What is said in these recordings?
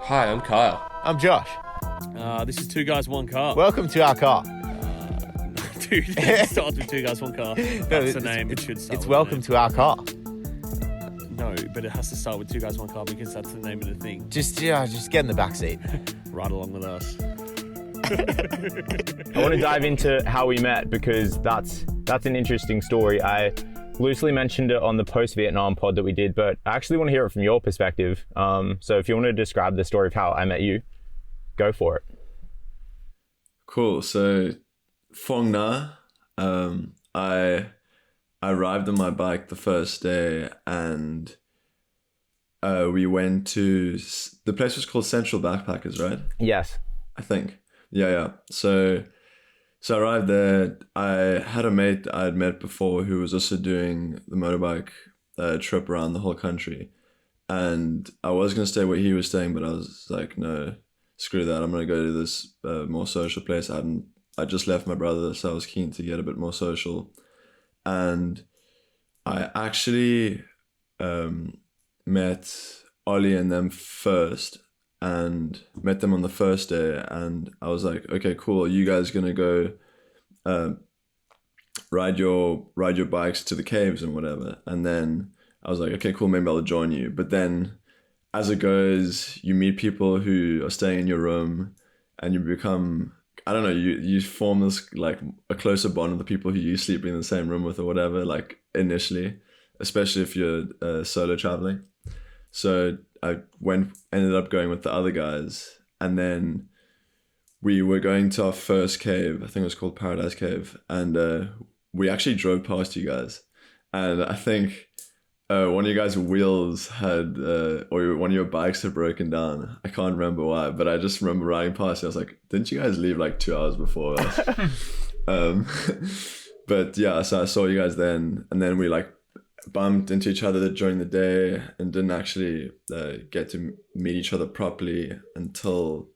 Hi, I'm Kyle. I'm Josh. This is Two Guys, One Car. Welcome to our car. Dude, it starts with Two Guys, One Car. That's the name. It should start It's with welcome the to our car. name. No, but it has to start with Two Guys, One Car because that's the name of the thing. Just get in the back seat. Right along with us. I want to dive into how we met because that's an interesting story. I loosely mentioned it on the post-Vietnam pod that we did, but I actually want to hear it from your perspective. So if you want to describe the story of how I met you, go for it. Cool. So, Phong Na, I arrived on my bike the first day, and we went to the place was called Central Backpackers, right? Yes. I think. Yeah. So I arrived there. I had a mate I had met before who was also doing the motorbike trip around the whole country. And I was going to stay where he was staying, but I was like, no, screw that. I'm going to go to this more social place. I just left my brother, so I was keen to get a bit more social. And I actually met Ollie and them first, and met them on the first day, and I was like, okay, cool, are you guys gonna go ride your bikes to the caves and whatever? And then I was like, okay, cool, maybe I'll join you. But then as it goes, you meet people who are staying in your room, and you become, I don't know, you form this like a closer bond with the people who you sleep in the same room with or whatever, like initially, especially if you're solo traveling. So I ended up going with the other guys, and then we were going to our first cave. I think it was called Paradise Cave, and we actually drove past you guys. And I think one of you guys' wheels had, or one of your bikes had broken down. I can't remember why, but I just remember riding past you. I was like, didn't you guys leave like 2 hours before us? But yeah, so I saw you guys then, and then we like bumped into each other during the day and didn't actually get to meet each other properly until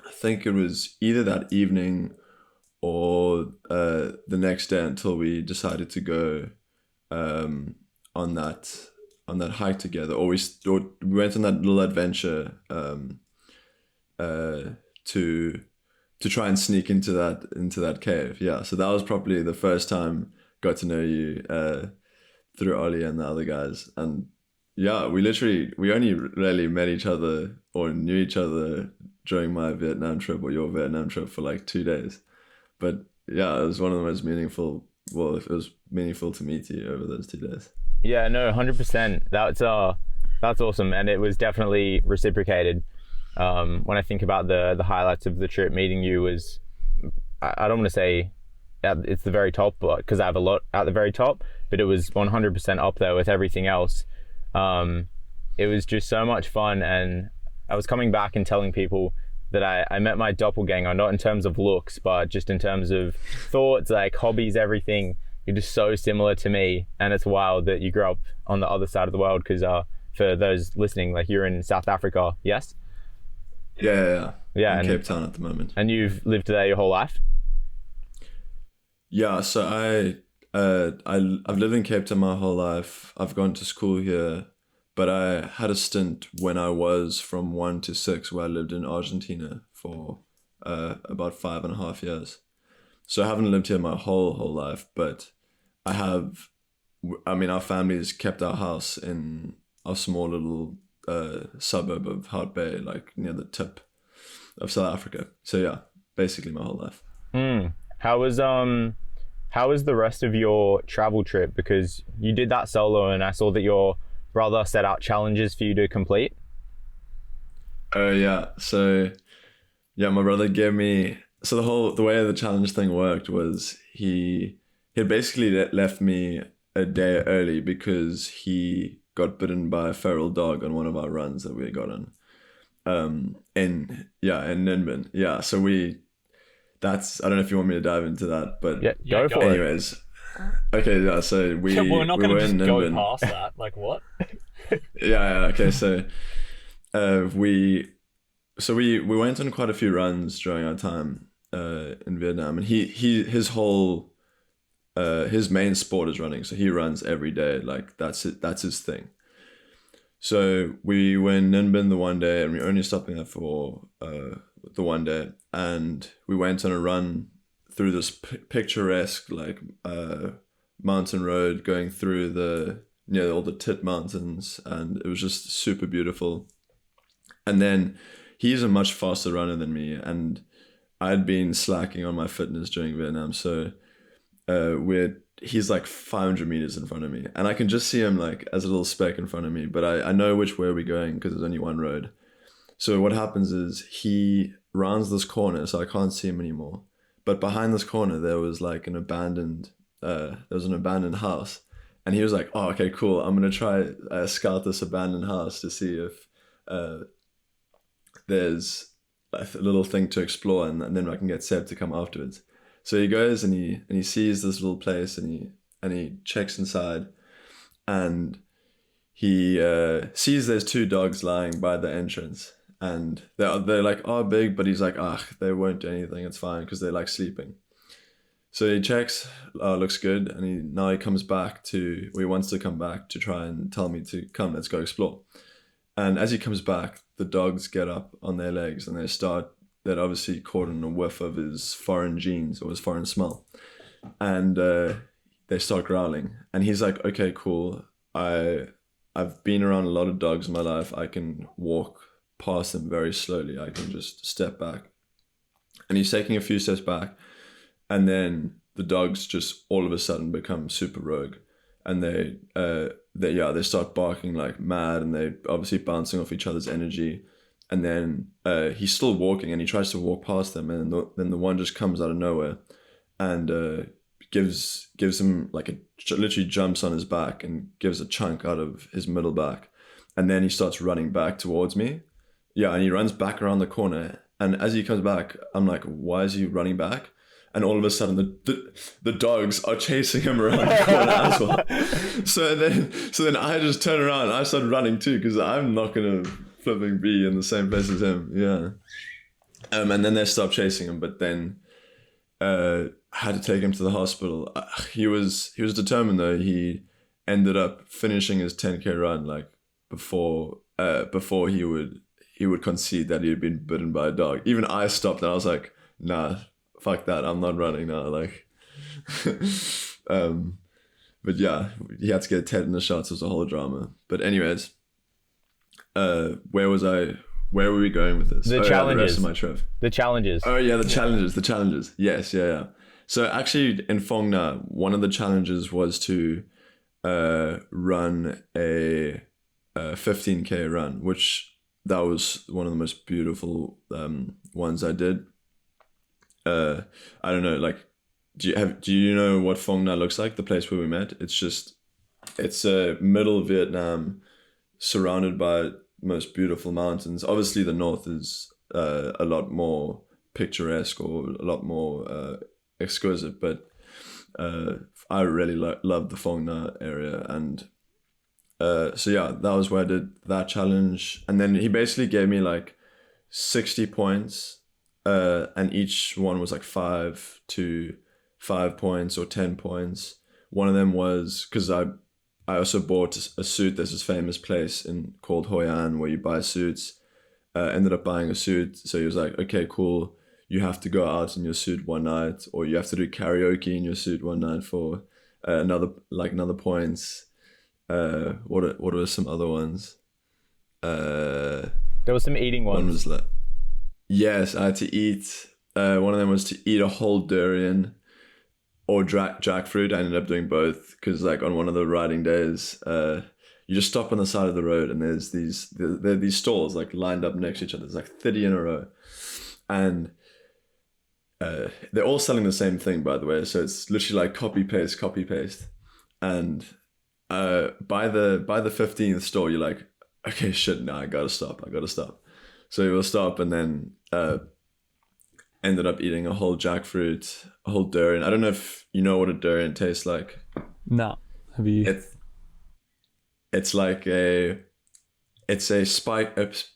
I think it was either that evening or the next day, until we decided to go on that hike together, or we went on that little adventure to try and sneak into that cave. Yeah, so that was probably the first time got to know you through Ollie and the other guys. And yeah, we only really met each other or knew each other during my Vietnam trip or your Vietnam trip for like 2 days. But yeah, it was one of the most meaningful, well, it was meaningful to meet you over those 2 days. Yeah, no, 100%. That's awesome, and it was definitely reciprocated. When I think about the highlights of the trip, meeting you was, I don't want to say it's the very top, because I have a lot at the very top, but it was 100% up there with everything else. It was just so much fun, and I was coming back and telling people that I met my doppelganger, not in terms of looks, but just in terms of thoughts, like hobbies, everything. You're just so similar to me, and it's wild that you grew up on the other side of the world, because for those listening, like you're in South Africa, yes? Yeah. In Cape Town at the moment. And you've lived there your whole life? Yeah, so I've lived in Cape Town my whole life. I've gone to school here, but I had a stint when I was from 1 to 6 where I lived in Argentina for about 5.5 years. So I haven't lived here my whole life, but our family's kept our house in a small little suburb of Hout Bay, like near the tip of South Africa. So yeah, basically my whole life. How was the rest of your travel trip? Because you did that solo, and I saw that your brother set out challenges for you to complete. Oh yeah. So yeah, my brother gave me, so the way the challenge thing worked was he basically left me a day early because he got bitten by a feral dog on one of our runs that we got on. In Ninh. Yeah, so I don't know if you want me to dive into that, but go for it. Anyways, okay, yeah, so we're not going to just go Ninh. past that. Like what? Yeah, okay, so we went on quite a few runs during our time in Vietnam, and his whole his main sport is running, so he runs every day, like that's his thing. So we were in Ninbin the one day, and we were only stopping there for the one day, and we went on a run through this picturesque like mountain road going through the all the Tit Mountains, and it was just super beautiful. And then he's a much faster runner than me, and I'd been slacking on my fitness during Vietnam, so he's like 500 meters in front of me, and I can just see him like as a little speck in front of me, but I know which way we're going because there's only one road. So what happens is he rounds this corner, so I can't see him anymore. But behind this corner, there was like an abandoned house, and he was like, "Oh, okay, cool. I'm gonna try scout this abandoned house to see if there's a little thing to explore, and then I can get Seb to come afterwards." So he goes and he sees this little place, and he checks inside, and he sees there's 2 dogs lying by the entrance, and they're like big, but he's like, they won't do anything, it's fine, because they're like sleeping. So he checks, looks good, and now he comes back he wants to come back to try and tell me to come, let's go explore. And as he comes back, the dogs get up on their legs, and they'd obviously caught in a whiff of his foreign genes or his foreign smell, and they start growling. And he's like, "Okay, cool. I've been around a lot of dogs in my life. I can walk past them very slowly. I can just step back." And he's taking a few steps back, and then the dogs just all of a sudden become super rogue, and they start barking like mad, and they obviously bouncing off each other's energy. And then he's still walking, and he tries to walk past them, and then the one just comes out of nowhere and gives him like literally jumps on his back and gives a chunk out of his middle back, and then he starts running back towards me. Yeah, and he runs back around the corner, and as he comes back, I'm like, "Why is he running back?" And all of a sudden, the dogs are chasing him around the corner as well. So then I just turn around and I start running too, because I'm not gonna flipping be in the same place as him. Yeah. And then they stopped chasing him, but then had to take him to the hospital. He was determined though. He ended up finishing his 10K run like before he would concede that he had been bitten by a dog. Even I stopped and I was like, "Nah, fuck that. I'm not running now." Like, but yeah, he had to get tetanus shots. It was a whole drama. But anyways, where were we going with this? The challenges. The rest of my trip. The challenges. Oh yeah, the challenges. Yes, yeah. So actually in Phong Nha, one of the challenges was to run a 15K run, which that was one of the most beautiful ones I did. I don't know, like, do you know what Phong Nha looks like, the place where we met? It's middle Vietnam, surrounded by most beautiful mountains. Obviously the north is a lot more picturesque or a lot more exquisite, but I really loved the Phong Nha area. And so yeah, that was where I did that challenge. And then he basically gave me like 60 points, and each one was like 5 points or 10 points. One of them was because I also bought a suit. There's this famous place called Hoi An where you buy suits. Ended up buying a suit. So he was like, "Okay, cool. You have to go out in your suit one night, or you have to do karaoke in your suit one night for another points." What are some other ones? There was some eating ones. One was like, yes, I had to eat. One of them was to eat a whole durian or jackfruit. I ended up doing both because like on one of the riding days, you just stop on the side of the road and there's these stalls like lined up next to each other. There's like 30 in a row, and they're all selling the same thing, by the way. So it's literally like copy paste, and by the 15th stall, you're like, "Okay, shit, now I gotta stop. So you will stop, and then ended up eating a whole jackfruit, a whole durian. I don't know if you know what a durian tastes like. No. Have you? It's like it's a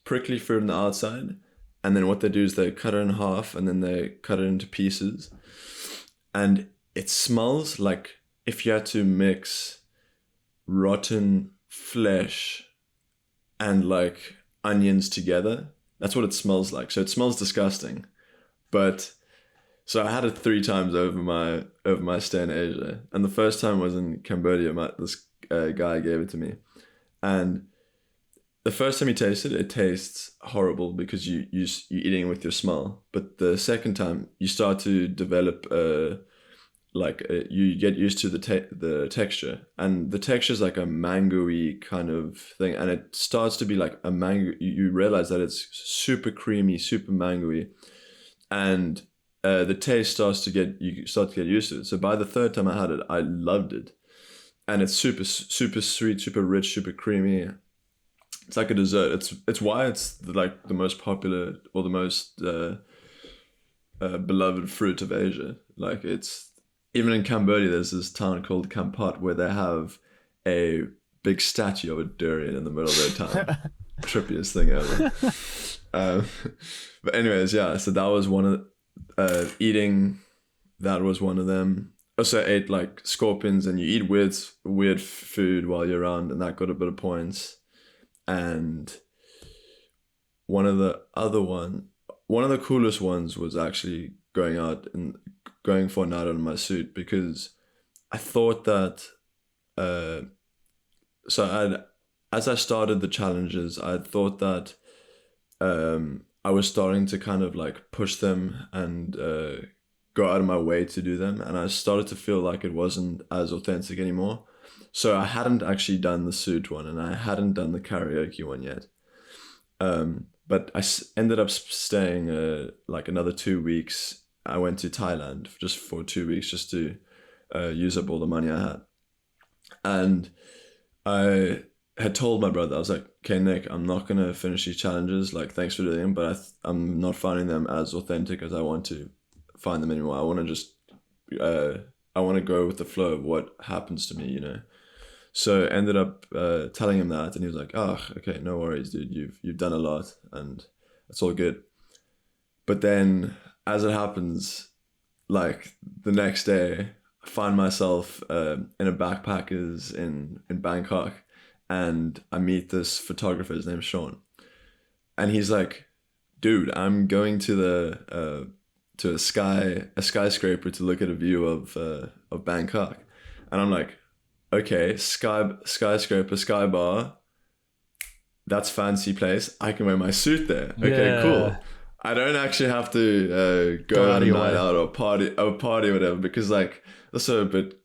prickly fruit on the outside, and then what they do is they cut it in half, and then they cut it into pieces, and it smells like if you had to mix rotten flesh and like onions together. That's what it smells like. So it smells disgusting. But so I had it 3 times over my stay in Asia, and the first time was in Cambodia. This guy gave it to me, and the first time you taste it, it tastes horrible because you're eating with your smell. But the second time, you start to develop you get used to the texture, and the texture is like a mango-y kind of thing, and it starts to be like a mango. You realize that it's super creamy, super mango-y, and the taste you start to get used to it. So by the third time I had it, I loved it, and it's super super sweet, super rich, super creamy. It's like a dessert. It's why it's like the most popular or the most beloved fruit of Asia. Like it's even in Cambodia, there's this town called Kampot where they have a big statue of a durian in the middle of their town. Trippiest thing ever. But anyways, yeah. So that was one of eating. That was one of them. Also ate like scorpions, and you eat weird food while you're around, and that got a bit of points. And one of the coolest ones was actually going for a night out in my suit, because I thought that as I started the challenges, I thought that I was starting to kind of like push them and go out of my way to do them, and I started to feel like it wasn't as authentic anymore. So I hadn't actually done the suit one, and I hadn't done the karaoke one yet. But I ended up staying like another 2 weeks. I went to Thailand just for 2 weeks just to use up all the money I had. And I had told my brother, I was like, okay, Nick, I'm not going to finish these challenges. Like, thanks for doing them, but I'm not finding them as authentic as I want to find them anymore. I want to just, I want to go with the flow of what happens to me, you know? So I ended up telling him that, and he was like, "Oh, okay, no worries, dude. You've done a lot, and it's all good." But then, as it happens, like the next day, I find myself in a backpackers in Bangkok, and I meet this photographer. His name's Sean, and he's like, "Dude, I'm going to a skyscraper to look at a view of Bangkok," and I'm like, okay, skyscraper, sky bar, that's fancy place. I can wear my suit there. Okay, Yeah. cool. I don't actually have to go out a night out or party or whatever, because like that's a bit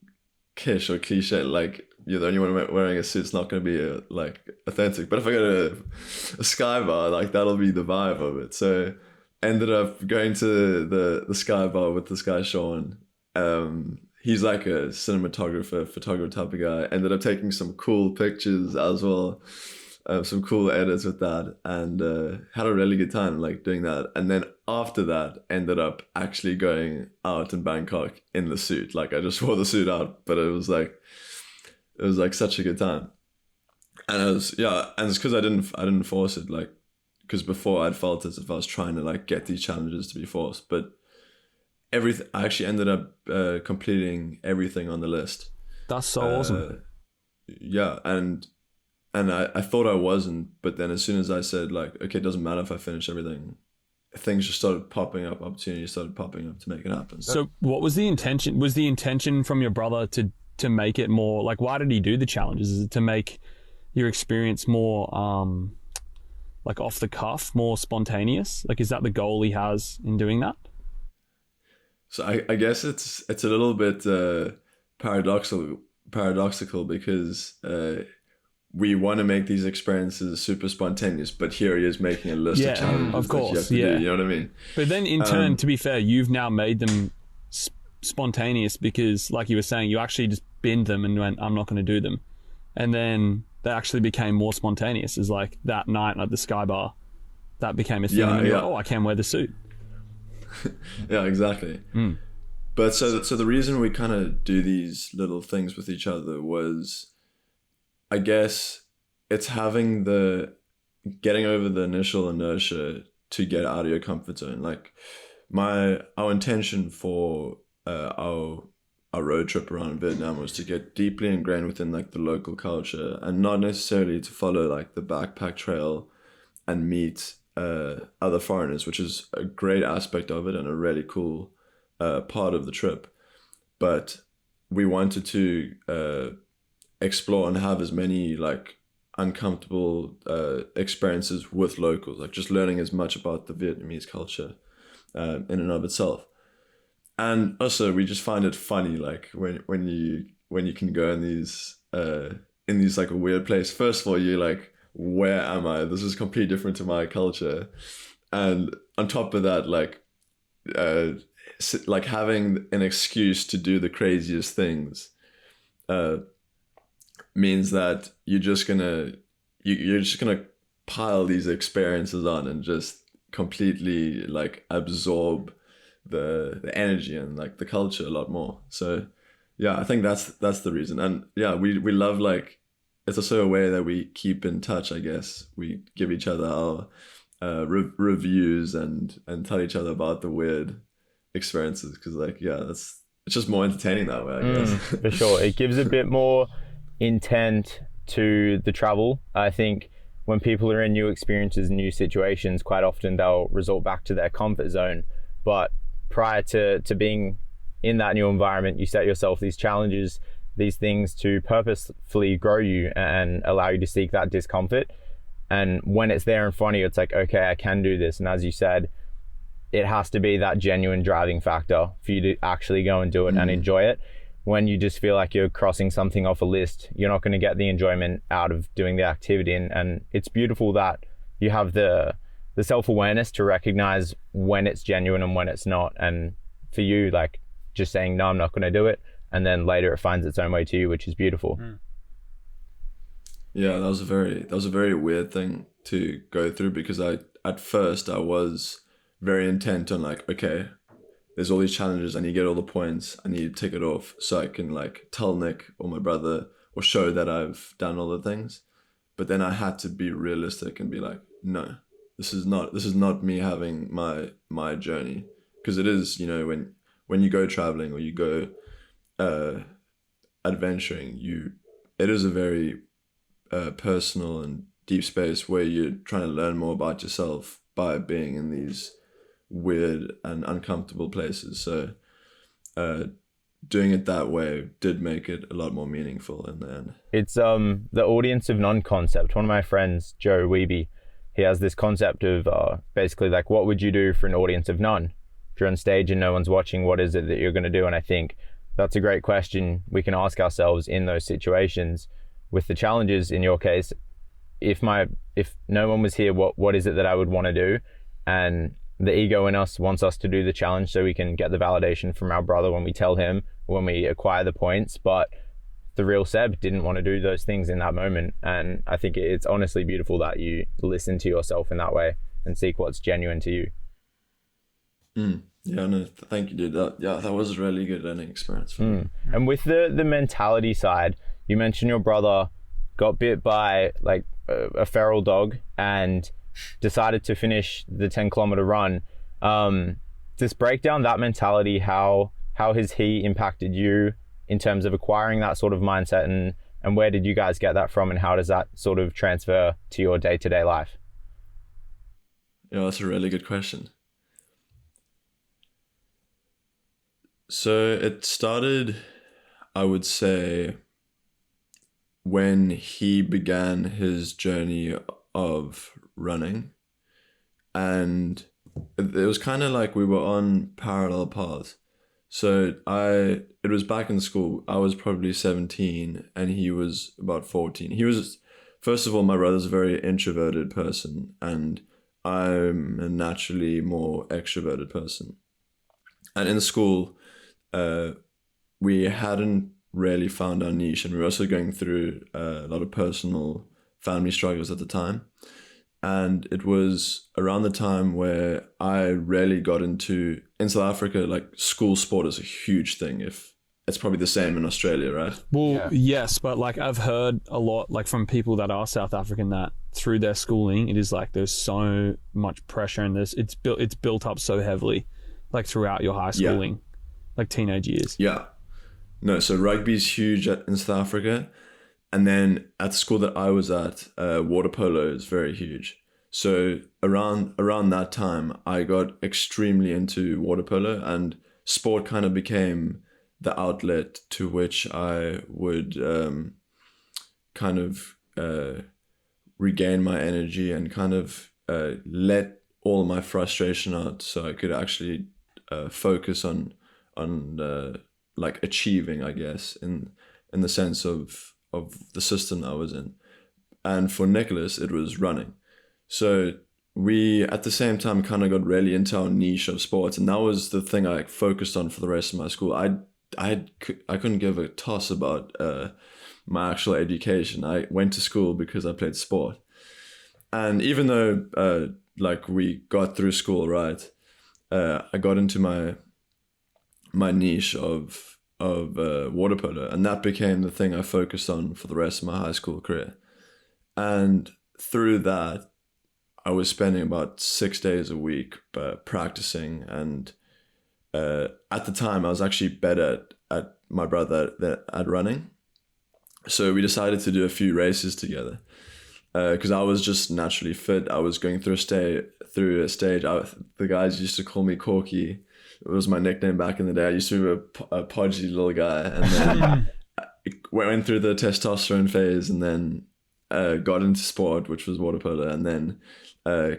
kish or cliche. Like you're the only one wearing a suit. It's not going to be like authentic. But if I go to a sky bar, like that'll be the vibe of it. So ended up going to the sky bar with this guy Sean. He's like a photographer type of guy. Ended up taking some cool pictures as well, some cool edits with that, and had a really good time like doing that. And then after that, ended up actually going out in Bangkok in the suit. Like I just wore the suit out, but it was like such a good time. And and it's because I didn't force it, like because before I'd felt as if I was trying to like get these challenges to be forced, but I actually ended up completing everything on the list. That's so awesome. Yeah, and I thought I wasn't, but then as soon as I said like, okay, it doesn't matter if I finish everything, things just started popping up, opportunities started popping up to make it happen. So what was the intention? Was the intention from your brother to make it more, like, why did he do the challenges? Is it to make your experience more like off the cuff, more spontaneous? Like, is that the goal he has in doing that? So I guess it's a little bit paradoxical because we want to make these experiences super spontaneous, but here he is making a list of challenges of course, that you have to do, you know what I mean? But then in turn, to be fair, you've now made them spontaneous because, like you were saying, you actually just binned them and went, I'm not going to do them. And then they actually became more spontaneous. Is like that night at the Sky Bar, that became a thing. And you go, I can wear the suit. Yeah, exactly. But so the reason we kind of do these little things with each other was, I guess, it's getting over the initial inertia to get out of your comfort zone. Like our intention for our our road trip around Vietnam was to get deeply ingrained within like the local culture, and not necessarily to follow like the backpack trail and meet other foreigners, which is a great aspect of it and a really cool part of the trip. But we wanted to explore and have as many like uncomfortable experiences with locals, like just learning as much about the Vietnamese culture in and of itself. And also we just find it funny, like when you can go in these like a weird place. First of all, you're like, where am I? This is completely different to my culture. And on top of that, like having an excuse to do the craziest things means that you're just gonna pile these experiences on and just completely like absorb the energy and like the culture a lot more. So yeah, I think that's the reason. And yeah, we love, like, it's also a way that we keep in touch, I guess. We give each other our reviews and tell each other about the weird experiences, because like, yeah, it's just more entertaining that way, I guess. For sure. It gives a bit more intent to the travel. I think when people are in new experiences, new situations, quite often they'll resort back to their comfort zone. But prior to being in that new environment, you set yourself these challenges, these things to purposefully grow you and allow you to seek that discomfort. And when it's there in front of you, it's like, okay, I can do this. And as you said, it has to be that genuine driving factor for you to actually go and do it and enjoy it. When you just feel like you're crossing something off a list, you're not going to get the enjoyment out of doing the activity. And it's beautiful that you have the self-awareness to recognize when it's genuine and when it's not. And for you, like, just saying, no, I'm not going to do it. And then later it finds its own way to you, which is beautiful. Yeah, that was a very weird thing to go through, because at first I was very intent on like, okay, there's all these challenges, I need to get all the points, I need to tick it off so I can like tell Nick or my brother or show that I've done all the things. But then I had to be realistic and be like, no, this is not me having my journey. Because it is, you know, when you go traveling or you go adventuring, it is a very personal and deep space where you're trying to learn more about yourself by being in these weird and uncomfortable places. So doing it that way did make it a lot more meaningful in the end. It's the audience of non-concept. One of my friends, Joe Weeby, he has this concept of basically like, what would you do for an audience of none? If you're on stage and no one's watching, what is it that you're going to do? And I think that's a great question we can ask ourselves in those situations. With the challenges, in your case, if no one was here, what is it that I would want to do? And the ego in us wants us to do the challenge so we can get the validation from our brother when we tell him, when we acquire the points. But the real Seb didn't want to do those things in that moment. And I think it's honestly beautiful that you listen to yourself in that way and seek what's genuine to you. Yeah, no, thank you, dude. That was a really good learning experience for me. And with the mentality side, you mentioned your brother got bit by like a feral dog and decided to finish the 10-kilometer run. Just break down that mentality. How has he impacted you in terms of acquiring that sort of mindset, and where did you guys get that from, and how does that sort of transfer to your day-to-day life? Yeah, that's a really good question. So it started, I would say, when he began his journey of running, and it was kind of like we were on parallel paths. So it was back in school. I was probably 17 and he was about 14. First of all, my brother's a very introverted person and I'm a naturally more extroverted person. And in school, we hadn't really found our niche, and we were also going through a lot of personal family struggles at the time. And it was around the time where I really got in South Africa, like school sport is a huge thing. If it's probably the same in Australia, right? Well, yes, but like I've heard a lot, like from people that are South African, that through their schooling, it is like there's so much pressure, and it's built up so heavily, like throughout your high schooling, like teenage years. Yeah. No, so rugby's huge in South Africa. And then at the school that I was at, water polo is very huge. So around that time, I got extremely into water polo, and sport kind of became the outlet to which I would kind of regain my energy and kind of let all my frustration out, so I could actually focus on like achieving, I guess, in the sense of the system I was in. And for Nicholas, it was running. So we at the same time kind of got really into our niche of sports, and that was the thing I focused on for the rest of my school. I couldn't give a toss about my actual education. I went to school because I played sport. And even though like we got through school, right, I got into my niche of water polo, and that became the thing I focused on for the rest of my high school career. And through that, I was spending about 6 days a week practicing, and at the time I was actually better at my brother at running. So we decided to do a few races together because I was just naturally fit. I was going through a stage. The guys used to call me Corky. It was my nickname back in the day. I used to be a podgy little guy, and then I went through the testosterone phase, and then got into sport, which was water polo, and then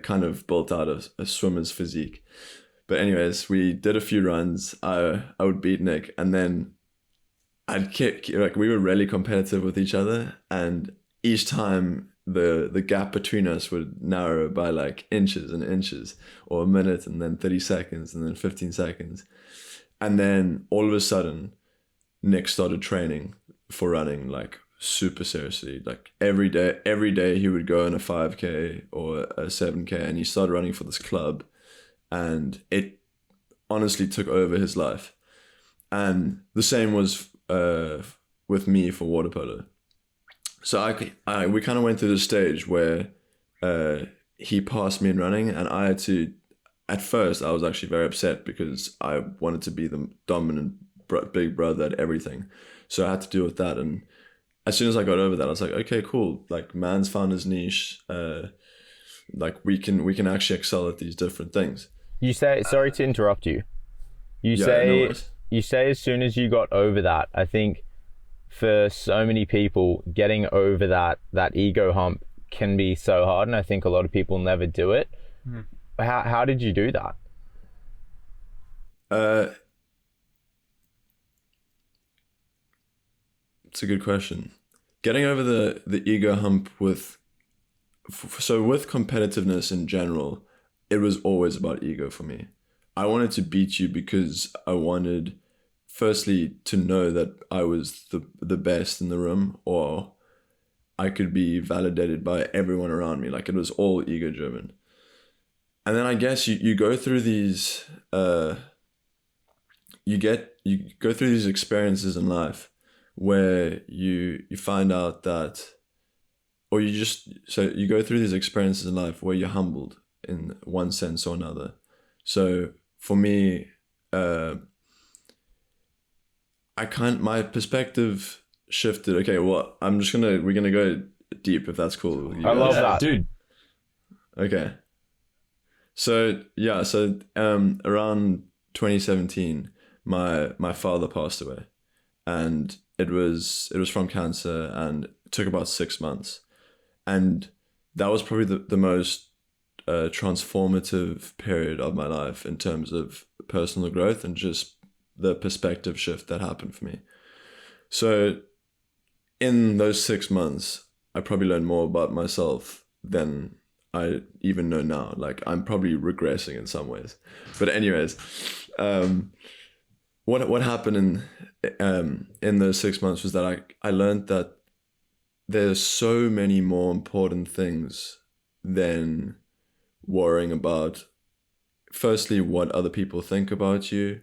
kind of built out a swimmer's physique. But anyways, we did a few runs. I would beat Nick, and then I'd kick. Like, we were really competitive with each other, and each time the gap between us would narrow by like inches and inches, or a minute, and then 30 seconds, and then 15 seconds. And then all of a sudden, Nick started training for running like super seriously. Like every day he would go on a 5K or a 7K, and he started running for this club, and it honestly took over his life. And the same was with me for water polo. So we kind of went through the stage where he passed me in running, and I had to. At first, I was actually very upset because I wanted to be the dominant big brother at everything. So I had to deal with that. And as soon as I got over that, I was like, okay, cool. Like, man's found his niche. Like, we can actually excel at these different things. You say, sorry to interrupt you. You say as soon as you got over that, I think for so many people, getting over that ego hump can be so hard, and I think a lot of people never do it. Mm. How did you do that? It's a good question. Getting over the ego hump with competitiveness in general, it was always about ego for me. I wanted to beat you because I wanted, firstly, to know that I was the best in the room, or I could be validated by everyone around me. Like, it was all ego driven. And then I guess you go through these you go through these experiences in life where you find out that, or you go through these experiences in life where you're humbled in one sense or another. So for me, my perspective shifted. Okay, well, we're gonna go deep, if that's cool. I love that, dude. Okay. So yeah, around 2017, my father passed away, and it was from cancer, and it took about 6 months, and that was probably the most transformative period of my life in terms of personal growth and just the perspective shift that happened for me. So in those 6 months, I probably learned more about myself than I even know now. Like, I'm probably regressing in some ways. But anyways, what happened in those 6 months was that I learned that there's so many more important things than worrying about, firstly, what other people think about you,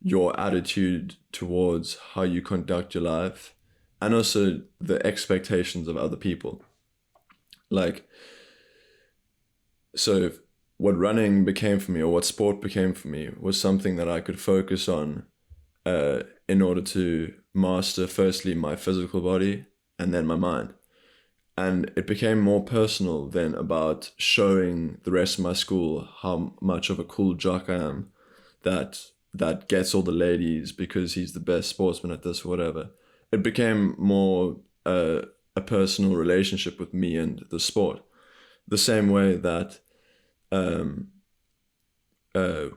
your attitude towards how you conduct your life, and also the expectations of other people. Like, so what running became for me, or what sport became for me, was something that I could focus on in order to master firstly my physical body and then my mind. And it became more personal than about showing the rest of my school how much of a cool jock I am that gets all the ladies because he's the best sportsman at this or whatever. It became more a personal relationship with me and the sport. The same way that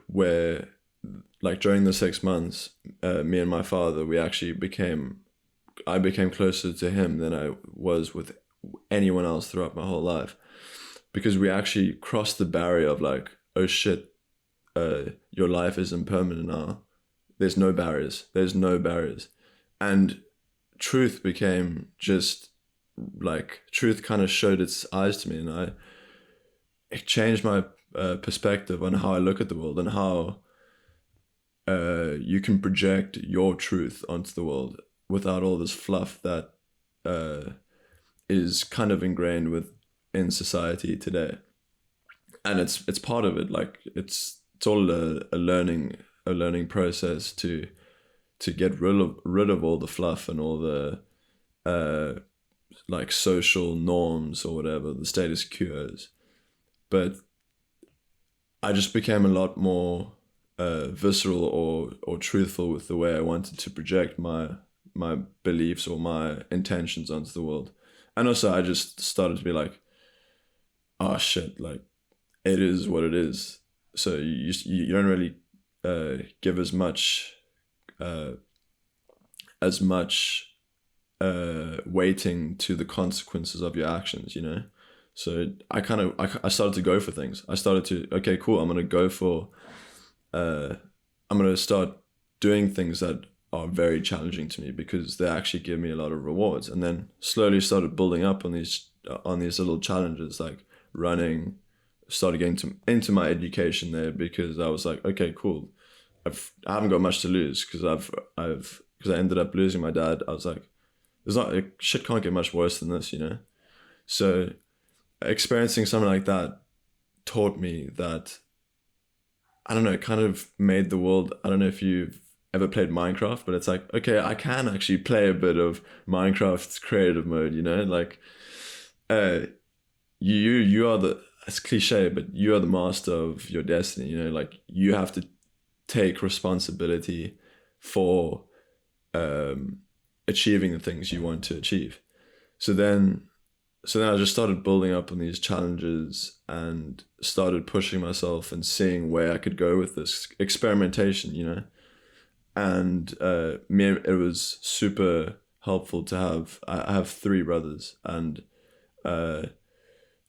where like during the 6 months, me and my father, I became closer to him than I was with anyone else throughout my whole life, because we actually crossed the barrier of like, oh shit, your life is impermanent now. There's no barriers. And truth became just like, truth kind of showed its eyes to me, and it changed my perspective on how I look at the world and how you can project your truth onto the world without all this fluff that is kind of ingrained in society today. And it's part of it. Like it's all a learning process to get rid of all the fluff and all the like social norms or whatever, the status quos. But I just became a lot more visceral or truthful with the way I wanted to project my beliefs or my intentions onto the world. And also I just started to be like, oh shit, like it is what it is. So you don't really give as much weighting to the consequences of your actions, you know? So I started to go for things. I started to, okay, cool, I'm going to start doing things that are very challenging to me because they actually give me a lot of rewards. And then slowly started building up on these little challenges, like running, started getting into my education there because I was like, okay, cool. I haven't got much to lose because I ended up losing my dad. I was like, shit can't get much worse than this, you know? So experiencing something like that taught me that, I don't know, it kind of made the world, I don't know if you've ever played Minecraft, but it's like, okay, I can actually play a bit of Minecraft's creative mode, you know? Like, you are it's cliche, but you are the master of your destiny, you know? Like, you have to take responsibility for achieving the things you want to achieve. So then I just started building up on these challenges and started pushing myself and seeing where I could go with this experimentation, you know? And it was super helpful to have, I have 3 brothers, and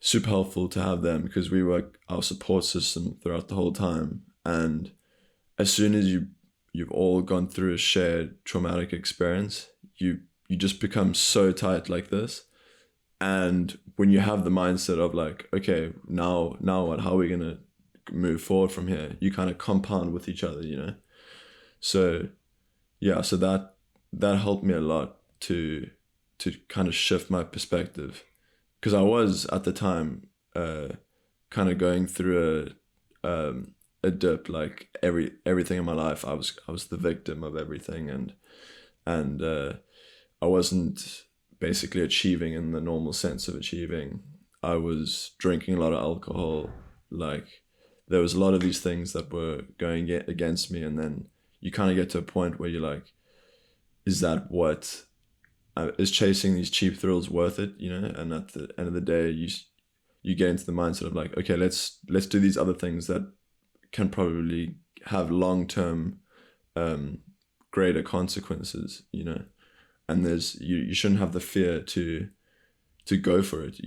super helpful to have them because we were our support system throughout the whole time. And as soon as you've all gone through a shared traumatic experience, you just become so tight like this. And when you have the mindset of like, okay, now what? How are we gonna move forward from here? You kind of compound with each other, you know. So yeah, so that helped me a lot to kind of shift my perspective, because I was at the time kind of going through a dip. Like everything in my life, I was the victim of everything, and I wasn't basically achieving in the normal sense of achieving. I was drinking a lot of alcohol. Like there was a lot of these things that were going against me, and then you kind of get to a point where you're like, is that what is chasing these cheap thrills worth it, you know? And at the end of the day, you get into the mindset of like, okay, let's do these other things that can probably have long-term greater consequences, you know? And you shouldn't have the fear to go for it,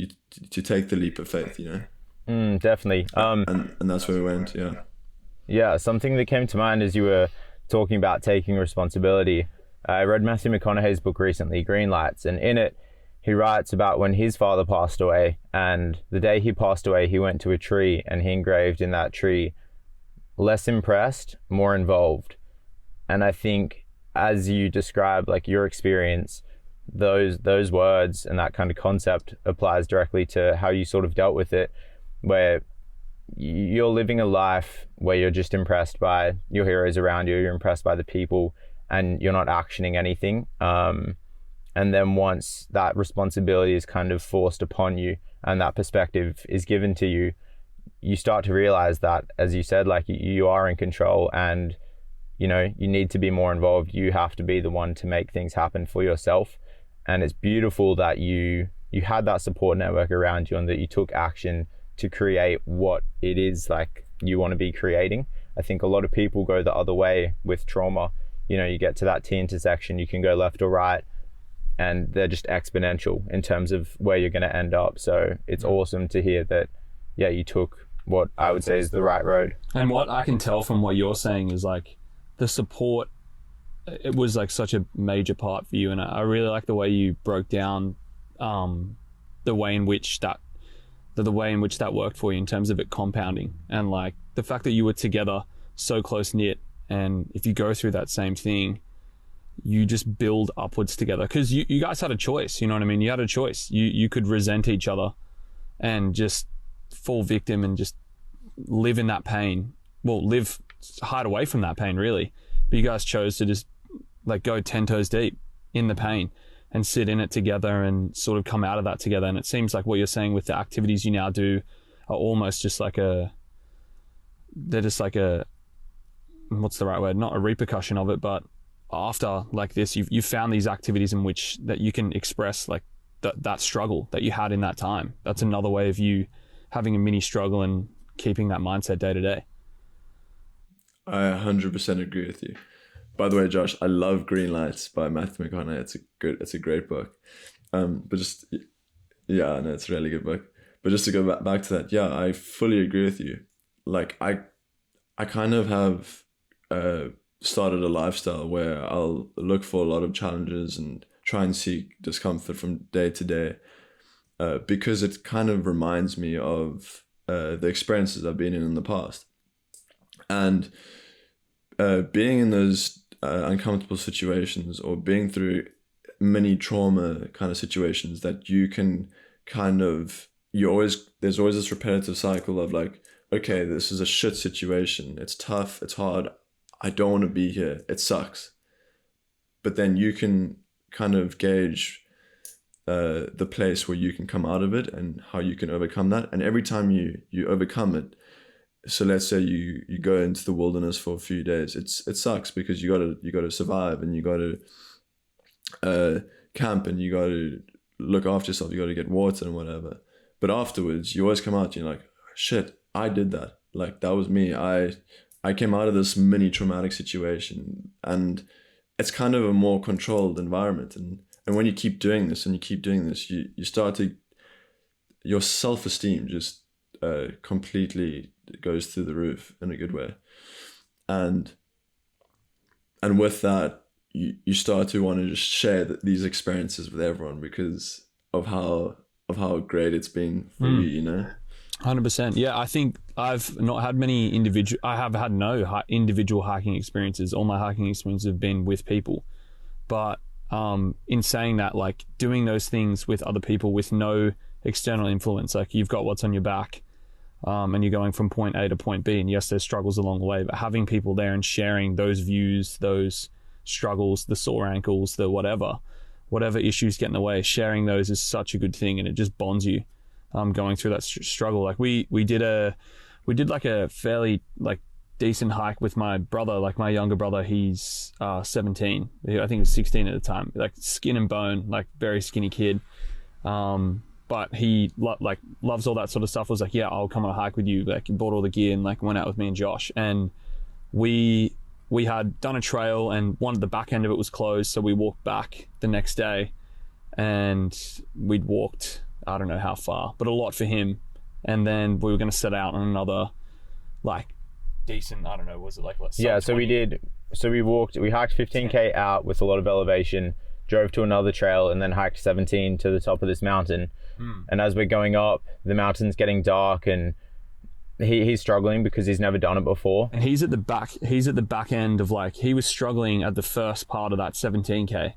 to take the leap of faith, you know? Definitely. And that's where we went, yeah. Yeah, something that came to mind as you were talking about taking responsibility. I read Matthew McConaughey's book recently, Green Lights, and in it, he writes about when his father passed away, and the day he passed away, he went to a tree and he engraved in that tree, less impressed, more involved. And I think as you describe like your experience, those words and that kind of concept applies directly to how you sort of dealt with it, where you're living a life where you're just impressed by your heroes around you, you're impressed by the people, and you're not actioning anything. And then once that responsibility is kind of forced upon you and that perspective is given to you, you start to realize that, as you said, like you are in control, and you know, you need to be more involved. You have to be the one to make things happen for yourself. And it's beautiful that you had that support network around you and that you took action to create what it is like you want to be creating. I think a lot of people go the other way with trauma. You know, you get to that T intersection, you can go left or right, and they're just exponential in terms of where you're going to end up. So it's awesome to hear that, yeah, you took what I would say is the right road. And what I can tell from what you're saying is like the support, it was like such a major part for you. And I really like the way you broke down the way in which that worked for you in terms of it compounding, and like the fact that you were together so close knit, and if you go through that same thing, you just build upwards together, because you guys had a choice. You know what I mean? You had a choice. You could resent each other and just fall victim and just live in that pain. Well, hide away from that pain, really. But you guys chose to just like go 10 toes deep in the pain and sit in it together and sort of come out of that together. And it seems like what you're saying with the activities you now do are almost just like they're just like what's the right word? Not a repercussion of it, but after like this, you've found these activities in which that you can express like that struggle that you had in that time. That's another way of you having a mini struggle and keeping that mindset day to day. I 100% agree with you. By the way, Josh, I love Green Lights by Matthew McConaughey. It's a great book. But just, yeah, no, it's a really good book. But just to go back to that, yeah, I fully agree with you. Like I kind of have started a lifestyle where I'll look for a lot of challenges and try and seek discomfort from day to day, because it kind of reminds me of the experiences I've been in the past. And being in those uncomfortable situations, or being through many trauma kind of situations, that you can kind of, there's always this repetitive cycle of like, okay, this is a shit situation. It's tough. It's hard. I don't want to be here. It sucks. But then you can kind of gauge the place where you can come out of it and how you can overcome that. And every time you overcome it, so let's say you go into the wilderness for a few days, it sucks because you gotta survive, and you gotta camp, and you gotta look after yourself, you gotta get water and whatever. But afterwards, you always come out and you're like, shit, I did that. Like, that was me. I came out of this mini traumatic situation, and it's kind of a more controlled environment. And when you keep doing this you start to, your self-esteem just completely goes through the roof in a good way. And with that, you start to want to just share these experiences with everyone because of how great it's been for you, you know? 100%. Yeah, I think I've not had many I have had no individual hiking experiences. All my hiking experiences have been with people. But in saying that, like doing those things with other people with no external influence, like you've got what's on your back, and you're going from point A to point B, and yes, there's struggles along the way, but having people there and sharing those views, those struggles, the sore ankles, the whatever issues get in the way, sharing those is such a good thing, and it just bonds you going through that struggle. Like we did like a fairly like decent hike with my brother, like my younger brother. He's 17. I think he was 16 at the time, like skin and bone, like very skinny kid. But he loves all that sort of stuff. Was like, yeah, I'll come on a hike with you. Like, he bought all the gear and like went out with me and Josh. And we had done a trail, and the back end of it was closed, so we walked back the next day, and we'd walked, I don't know how far, but a lot for him. And then we were going to set out on another like decent, I don't know, was it like what? Yeah, so we hiked 15k out with a lot of elevation, drove to another trail, and then hiked 17 to the top of this mountain. And as we're going up, the mountain's getting dark, and he's struggling because he's never done it before. And he's at the back end of, like, he was struggling at the first part of that 17k.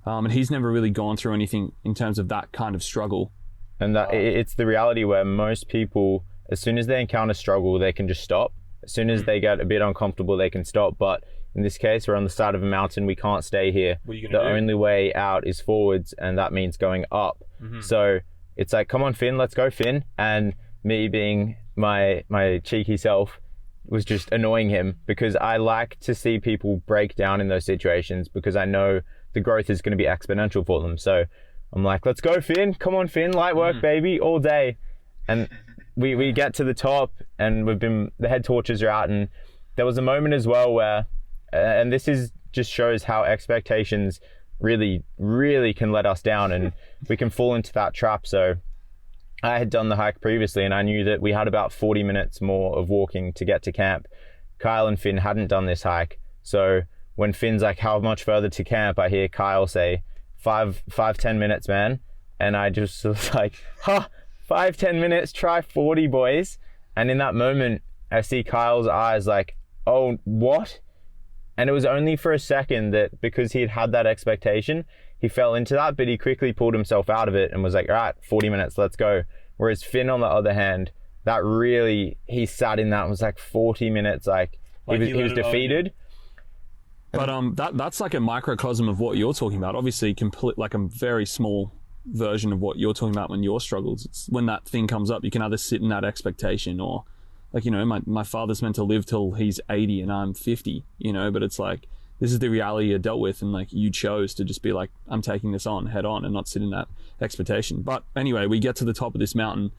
And he's never really gone through anything in terms of that kind of struggle. And that it's the reality where most people, as soon as they encounter struggle, they can just stop. As soon as they get a bit uncomfortable, they can stop. But in this case, we're on the side of a mountain. We can't stay here. What are you The gonna do? only way out is forwards, and that means going up. So it's like, come on, Finn, let's go, Finn. And me being my cheeky self was just annoying him, because I like to see people break down in those situations, because I know the growth is going to be exponential for them. So I'm like, let's go, Finn. Come on, Finn. Light work, baby, all day. And we get to the top, and the head torches are out. And there was a moment as well where, and this is just shows how expectations really, really can let us down, and we can fall into that trap. So I had done the hike previously, and I knew that we had about 40 minutes more of walking to get to camp. Kyle and Finn hadn't done this hike. So when Finn's like, how much further to camp? I hear Kyle say, 10 minutes, man. And I just was like, 5-10 minutes, try 40, boys. And in that moment, I see Kyle's eyes like, oh, what? And it was only for a second that, because he had that expectation, he fell into that, but he quickly pulled himself out of it and was like, all right, 40 minutes, let's go. Whereas Finn, on the other hand, that really, he sat in that and was like 40 minutes, like he was defeated. But that's like a microcosm of what you're talking about. Obviously, like a very small version of what you're talking about when your struggles. It's when that thing comes up, you can either sit in that expectation, or like, my father's meant to live till he's 80 and I'm 50, but it's like, this is the reality you're dealt with, and like, you chose to just be like, I'm taking this on head on and not sit in that expectation. But anyway, we get to the top of this mountain,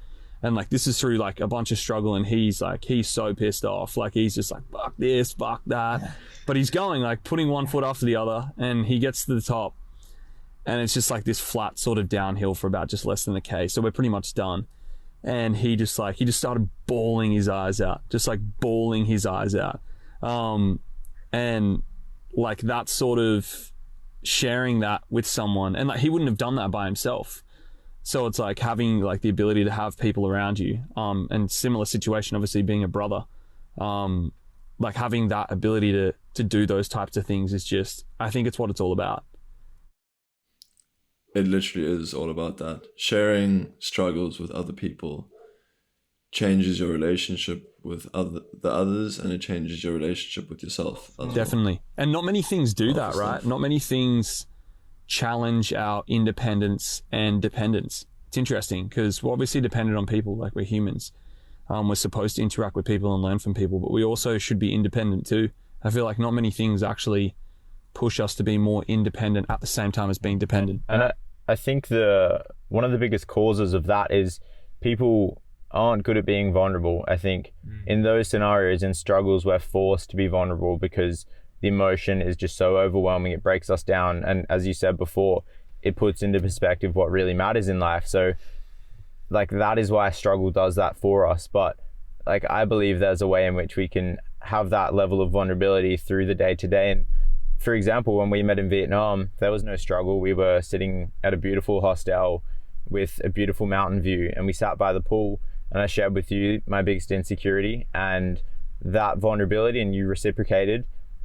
and like, this is through like a bunch of struggle, and he's so pissed off. Like, he's just like, fuck this, fuck that. But he's going, like, putting one foot after the other, and he gets to the top, and it's just like this flat sort of downhill for about just less than a K. So we're pretty much done. And he just started bawling his eyes out, and like, that sort of sharing that with someone, and like, he wouldn't have done that by himself. So it's like having like the ability to have people around you, and similar situation, obviously being a brother, like having that ability to do those types of things is just, I think it's what it's all about. It literally is all about that. Sharing struggles with other people changes your relationship with the others, and it changes your relationship with yourself as well. Definitely. And not many things do that, right? Not many things challenge our independence and dependence. It's interesting, because we're obviously dependent on people, like, we're humans. We're supposed to interact with people and learn from people, but we also should be independent too. I feel like not many things actually push us to be more independent at the same time as being dependent. And I think one of the biggest causes of that is people aren't good at being vulnerable. I think in those scenarios, in struggles, we're forced to be vulnerable because the emotion is just so overwhelming. It breaks us down. And as you said before, it puts into perspective what really matters in life. So like, that is why struggle does that for us. But like, I believe there's a way in which we can have that level of vulnerability through the day to day. And for example, when we met in Vietnam, there was no struggle. We were sitting at a beautiful hostel with a beautiful mountain view, and we sat by the pool, and I shared with you my biggest insecurity and that vulnerability, and you reciprocated.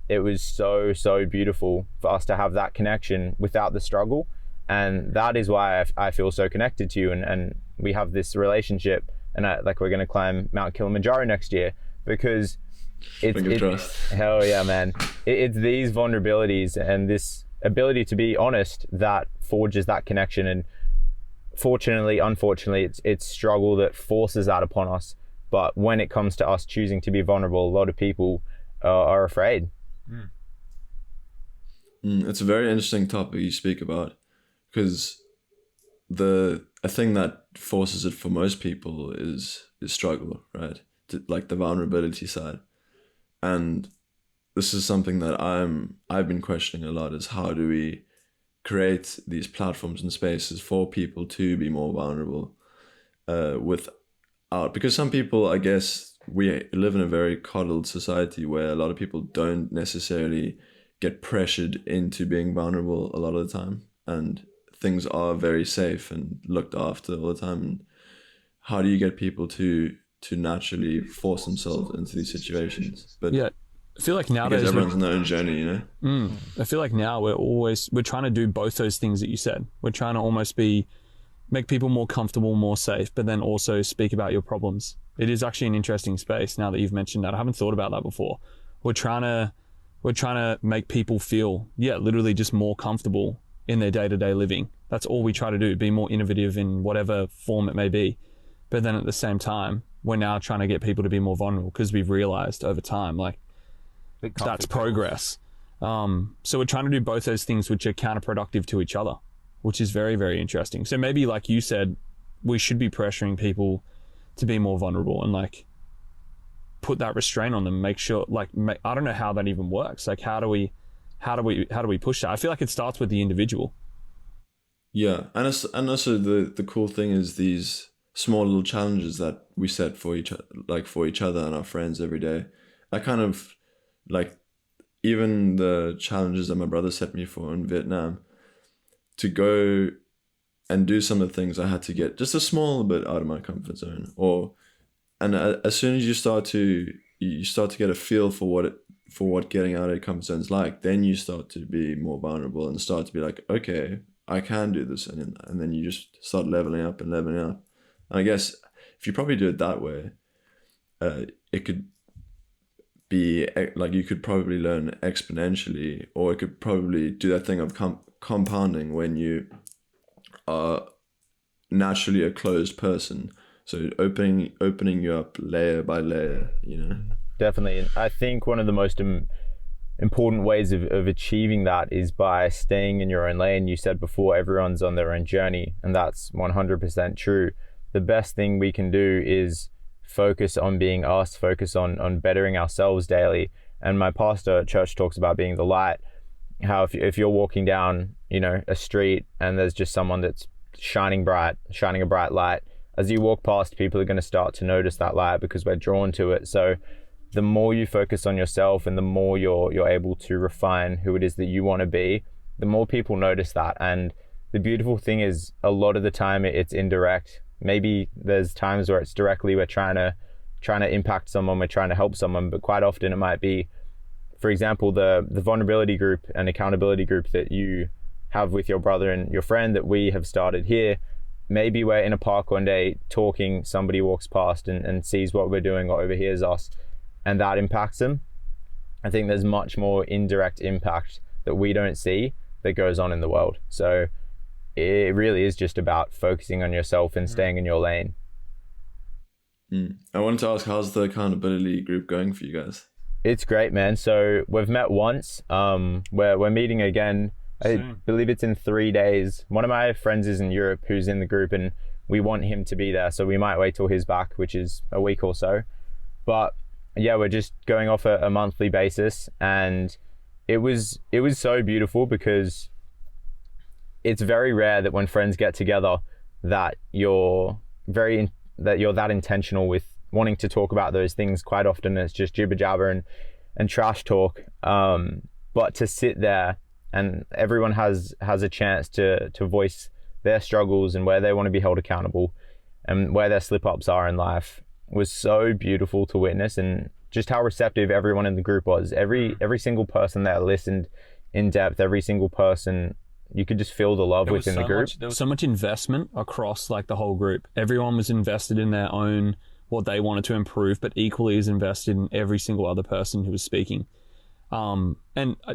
It was so, so beautiful for us to have that connection without the struggle. And that is why I feel so connected to you, and we have this relationship, and like, we're going to climb Mount Kilimanjaro next year, because hell yeah, man. It's these vulnerabilities and this ability to be honest that forges that connection. And fortunately, unfortunately, it's struggle that forces that upon us. But when it comes to us choosing to be vulnerable, a lot of people are afraid. It's a very interesting topic you speak about, because a thing that forces it for most people is struggle, right? Like the vulnerability side. And this is something that I've been questioning a lot, is how do we create these platforms and spaces for people to be more vulnerable because some people, I guess, we live in a very coddled society where a lot of people don't necessarily get pressured into being vulnerable a lot of the time, and things are very safe and looked after all the time. And how do you get people to naturally force themselves into these situations? But yeah, I feel like nowadays everyone's on their own journey, I feel like now we're trying to do both those things that you said. We're trying to almost make people more comfortable, more safe, but then also speak about your problems. It is actually an interesting space now that you've mentioned that. I haven't thought about that before. We're trying to we're trying to make people feel, literally just more comfortable in their day-to-day living. That's all we try to do, be more innovative in whatever form it may be. But then at the same time, we're now trying to get people to be more vulnerable because we've realized over time, like, that's progress. So we're trying to do both those things which are counterproductive to each other, which is very, very interesting. So maybe, like you said, we should be pressuring people to be more vulnerable and like put that restraint on them, make sure, like, I don't know how that even works. Like, how do we push that? I feel like it starts with the individual. Yeah, and also the cool thing is these small little challenges that we set for each other and our friends every day. I kind of like, even the challenges that my brother set me for in Vietnam, to go and do some of the things I had to get just a small bit out of my comfort zone. And as soon as you start to get a feel for what getting out of your comfort zone is like, then you start to be more vulnerable and start to be like, okay, I can do this, and then you just start leveling up. And I guess if you probably do it that way, it could be like, you could probably learn exponentially, or it could probably do that thing of compounding when you are naturally a closed person. So opening you up layer by layer, Definitely. And I think one of the most important ways of achieving that is by staying in your own lane. You said before, everyone's on their own journey, and that's 100% true. The best thing we can do is focus on being us, focus on bettering ourselves daily. And my pastor at church talks about being the light, how if you're walking down, a street and there's just someone that's shining a bright light, as you walk past, people are going to start to notice that light because we're drawn to it. So the more you focus on yourself and the more you're able to refine who it is that you want to be, the more people notice that. And the beautiful thing is, a lot of the time it's indirect. Maybe there's times where it's directly, we're trying to impact someone, we're trying to help someone, but quite often it might be, for example, the vulnerability group and accountability group that you have with your brother and your friend that we have started here. Maybe we're in a park one day talking, somebody walks past and sees what we're doing or overhears us, and that impacts them. I think there's much more indirect impact that we don't see that goes on in the world. So it really is just about focusing on yourself and staying in your lane. I wanted to ask, how's the accountability group going for you guys? It's great, man. So we've met once. We're meeting again. I believe it's in 3 days. One of my friends is in Europe who's in the group, and we want him to be there. So we might wait till he's back, which is a week or so. But yeah, we're just going off a monthly basis, and it was so beautiful because it's very rare that when friends get together that you're that intentional with wanting to talk about those things. Quite often it's just jibber jabber and trash talk. But to sit there and everyone has a chance to voice their struggles and where they want to be held accountable and where their slip-ups are in life was so beautiful to witness, and just how receptive everyone in the group was. Every single person there listened in depth. Every single person, you could just feel the love within the group. There was so much investment across like the whole group. Everyone was invested in their own, what they wanted to improve, but equally as invested in every single other person who was speaking. And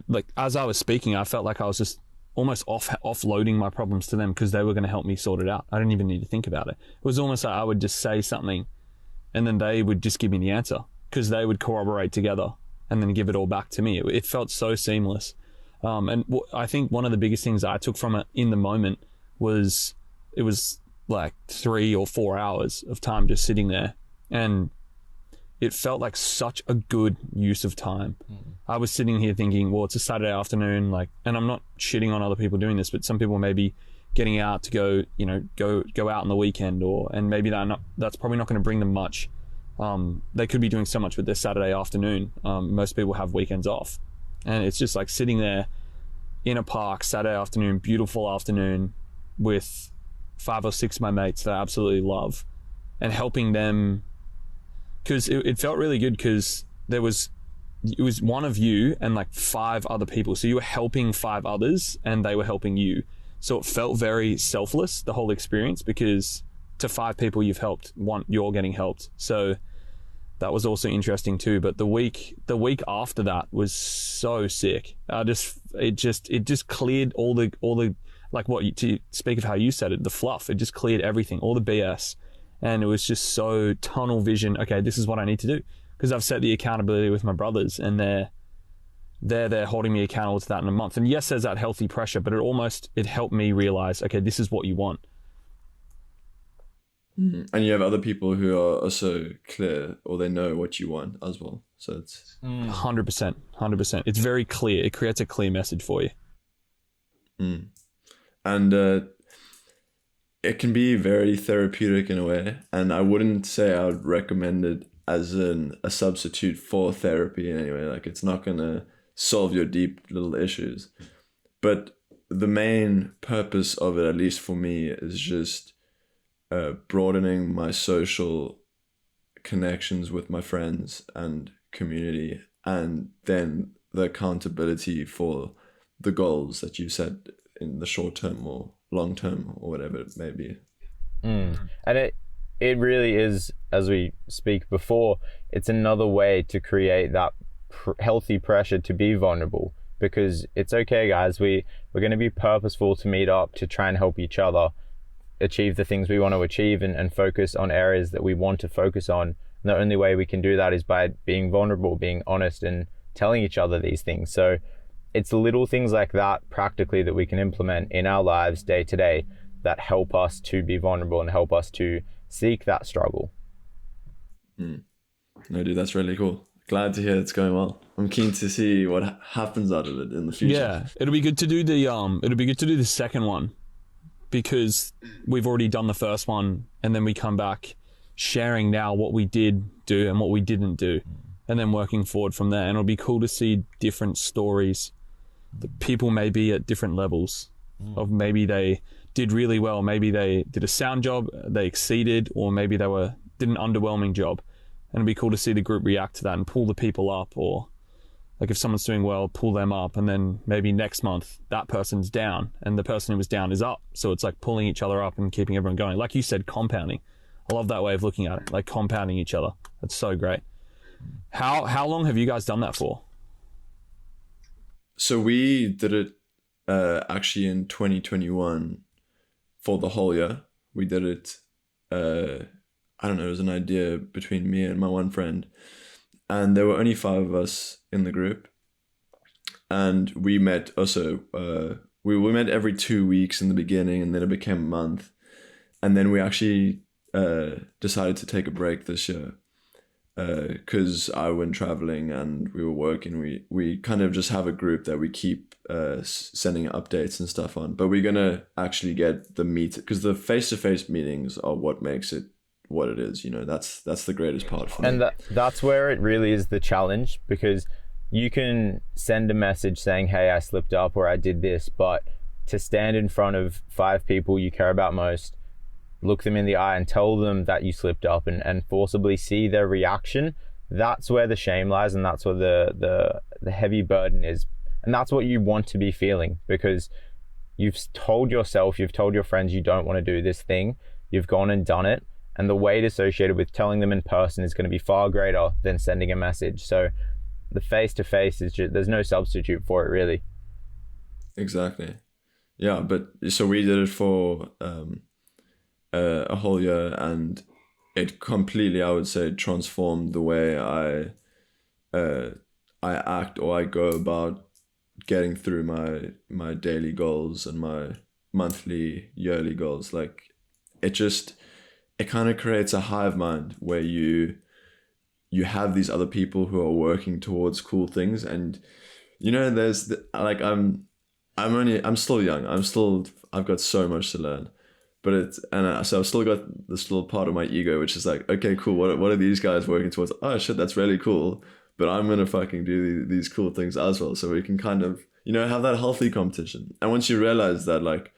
like, as I was speaking, I felt like I was just almost offloading my problems to them because they were going to help me sort it out. I didn't even need to think about it. It was almost like I would just say something and then they would just give me the answer because they would corroborate together and then give it all back to me. It felt so seamless. And I think one of the biggest things I took from it in the moment was it was like 3 or 4 hours of time just sitting there, and it felt like such a good use of time. I was sitting here thinking, well, it's a Saturday afternoon, like, and I'm not shitting on other people doing this, but some people may be getting out to go out on the weekend, and maybe that's probably not going to bring them much. They could be doing so much with their Saturday afternoon. Most people have weekends off, and it's just like sitting there in a park Saturday afternoon, beautiful afternoon, with 5 or 6 of my mates that I absolutely love, and helping them, because it felt really good because it was one of you and like 5 other people, so you were helping 5 others and they were helping you, so it felt very selfless, the whole experience, because to 5 people you've helped, you're getting helped. So That was also interesting too. But the week after that was so sick. It just cleared all the like what you, to speak of how you said it, the fluff. It just cleared everything, all the BS, and it was just so tunnel vision. Okay, this is what I need to do, because I've set the accountability with my brothers, and they're holding me accountable to that in a month. And yes, there's that healthy pressure, but it helped me realize, okay, this is what you want. And you have other people who are also clear, or they know what you want as well. So it's 100%. It's very clear. It creates a clear message for you. And it can be very therapeutic in a way. And I wouldn't say I would recommend it as a substitute for therapy in any way. Like, it's not going to solve your deep little issues. But the main purpose of it, at least for me, is just broadening my social connections with my friends and community, and then the accountability for the goals that you set in the short term or long term or whatever it may be. And it really is, as we speak before, it's another way to create that healthy pressure to be vulnerable, because it's okay, guys, we're going to be purposeful to meet up, to try and help each other achieve the things we want to achieve, and focus on areas that we want to focus on. And the only way we can do that is by being vulnerable, being honest, and telling each other these things. So it's little things like that practically that we can implement in our lives day to day that help us to be vulnerable and help us to seek that struggle. No, dude, that's really cool. Glad to hear it's going well. I'm keen to see what happens out of it in the future. Yeah, it'll be good to do the second one, because we've already done the first one, and then we come back sharing now what we did do and what we didn't do, and then working forward from there. And it'll be cool to see different stories. The people may be at different levels of, maybe they did really well, maybe they did a sound job, they exceeded, or maybe they did an underwhelming job. And it'd be cool to see the group react to that and pull the people up, or like if someone's doing well, pull them up, and then maybe next month that person's down and the person who was down is up. So it's like pulling each other up and keeping everyone going. Like you said, compounding. I love that way of looking at it, like compounding each other. That's so great. How long have you guys done that for? So we did it actually in 2021 for the whole year. We did it, I don't know, it was an idea between me and my one friend. And there were only 5 of us in the group. And we met also, we met every 2 weeks in the beginning, and then it became a month. And then we actually decided to take a break this year, because I went traveling and we were working. We kind of just have a group that we keep sending updates and stuff on. But we're going to actually get the meet, because the face-to-face meetings are what makes it what it is, you know. That's the greatest part for me. And that's where it really is the challenge, because you can send a message saying, hey, I slipped up, or I did this, but to stand in front of 5 people you care about most, look them in the eye and tell them that you slipped up, and forcibly see their reaction, that's where the shame lies, and that's where the heavy burden is. And that's what you want to be feeling, because you've told yourself, you've told your friends you don't want to do this thing, you've gone and done it, and the weight associated with telling them in person is going to be far greater than sending a message. So the face-to-face is just, there's no substitute for it, really. Exactly. Yeah, but so we did it for a whole year, and it completely, I would say, transformed the way I act, or I go about getting through my daily goals and my monthly, yearly goals. Like, it kind of creates a hive mind where you have these other people who are working towards cool things. And you know, there's I'm still young, I've got so much to learn, but so I've still got this little part of my ego which is like, okay, cool, what are these guys working towards? Oh shit, that's really cool, but I'm gonna fucking do these cool things as well, so we can kind of, you know, have that healthy competition. And once you realize that, like,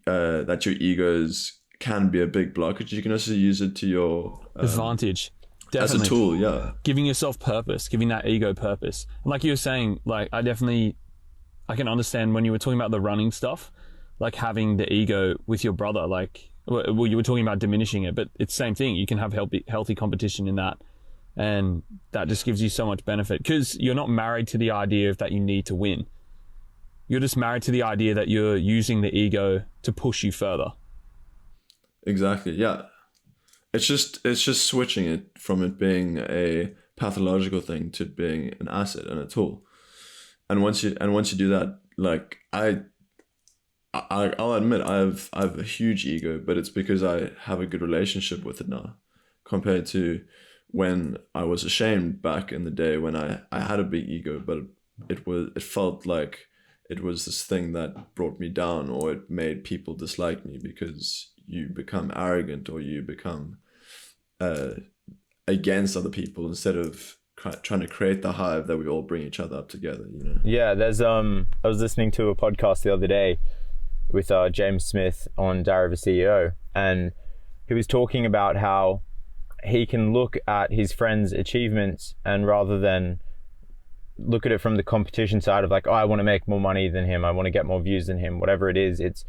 that your egos can be a big blockage, you can also use it to your advantage. Definitely. As a tool, yeah. Giving yourself purpose, giving that ego purpose. And like you were saying, like, I can understand when you were talking about the running stuff, like having the ego with your brother, like, well, you were talking about diminishing it, but it's the same thing. You can have healthy competition in that And that just gives you so much benefit because you're not married to the idea of that you need to win. You're just married to the idea that you're using the ego to push you further. Exactly. Yeah. It's just switching it from it being a pathological thing to being an asset and a tool. And once you do that, like I'll admit I have a huge ego, but it's because I have a good relationship with it now, compared to when I was ashamed back in the day when I had a big ego, but it felt like it was this thing that brought me down, or it made people dislike me because you become arrogant or you become against other people instead of trying to create the hive that we all bring each other up together, you know? Yeah, there's I was listening to a podcast the other day with James Smith on Diary of a CEO, and he was talking about how he can look at his friends' achievements, and rather than look at it from the competition side of like, oh, I want to make more money than him, I want to get more views than him, whatever it is, it's,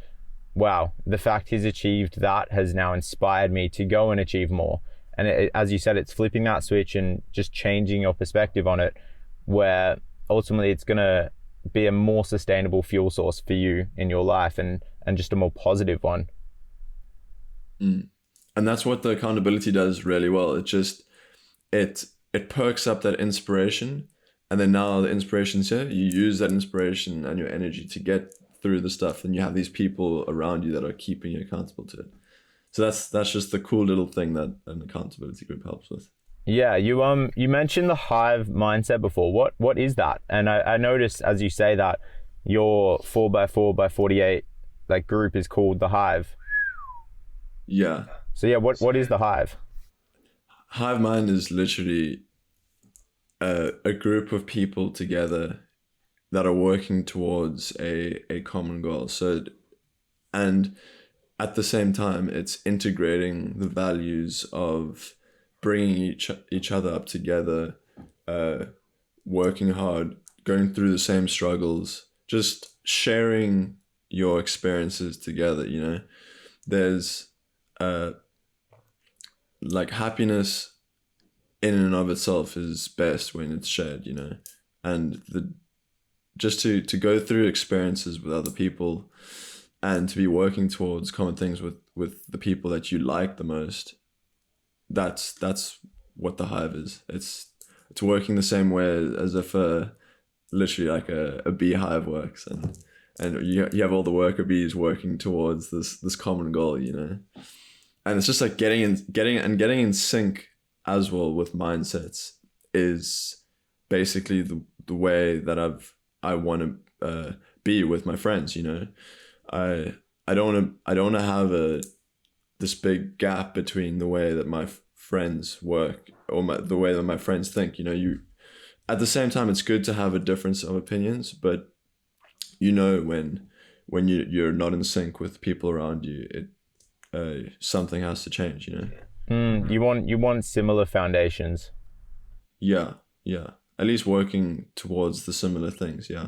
wow, the fact he's achieved that has now inspired me to go and achieve more. And as you said, it's flipping that switch and just changing your perspective on it, where ultimately it's going to be a more sustainable fuel source for you in your life, and just a more positive one. And that's what the accountability does really well. It perks up that inspiration, and then now the inspiration's here, you use that inspiration and your energy to get through the stuff, and you have these people around you that are keeping you accountable to it. So that's just the cool little thing that an accountability group helps with. Yeah, you mentioned the hive mindset before. What is that? And I noticed as you say that your 4x4x48 like group is called the hive. Yeah. So yeah, what is the hive? Hive mind is literally a group of people together that are working towards a common goal. So, and at the same time, it's integrating the values of bringing each other up together, working hard, going through the same struggles, just sharing your experiences together, you know. There's like happiness in and of itself is best when it's shared, you know. And just to go through experiences with other people and to be working towards common things with the people that you like the most, that's what the hive is. It's working the same way as if literally like a beehive works, and you have all the worker bees working towards this common goal, you know. And it's just like getting in sync as well with mindsets is basically the way that I want to be with my friends, you know. I don't want to have this big gap between the way that my friends work or the way that my friends think, you know. At the same time, it's good to have a difference of opinions, but you know when you're not in sync with people around you, something has to change, you know. You want similar foundations. Yeah. At least working towards the similar things. Yeah.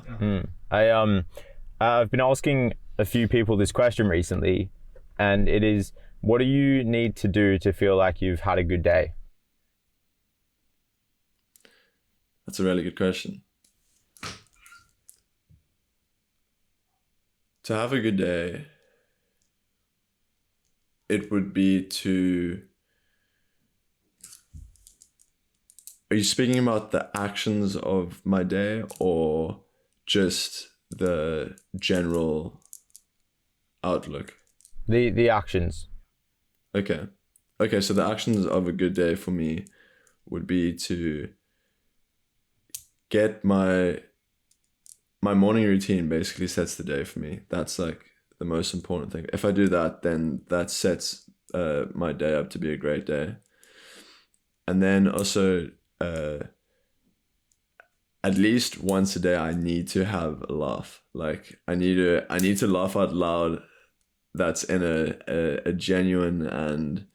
I've been asking a few people this question recently, and it is, what do you need to do to feel like you've had a good day? That's a really good question. To have a good day, it would be to... Are you speaking about the actions of my day or just the general outlook? The actions. Okay, so the actions of a good day for me would be to get my morning routine basically sets the day for me. That's like the most important thing. If I do that, then that sets my day up to be a great day. And then also at least once a day I need to have a laugh. Like I need to laugh out loud. That's in a genuine and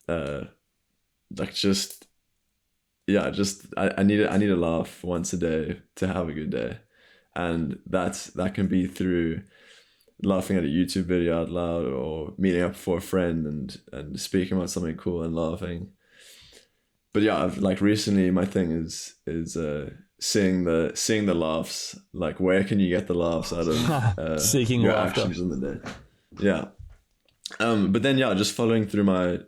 like just I need a laugh once a day to have a good day. And that can be through laughing at a YouTube video out loud, or meeting up for a friend and speaking about something cool and laughing. but yeah, I've, like recently my thing is seeing the laughs. Like, where can you get the laughs out of Seeking your laughter. actions in the day? Yeah. But then yeah, just following through my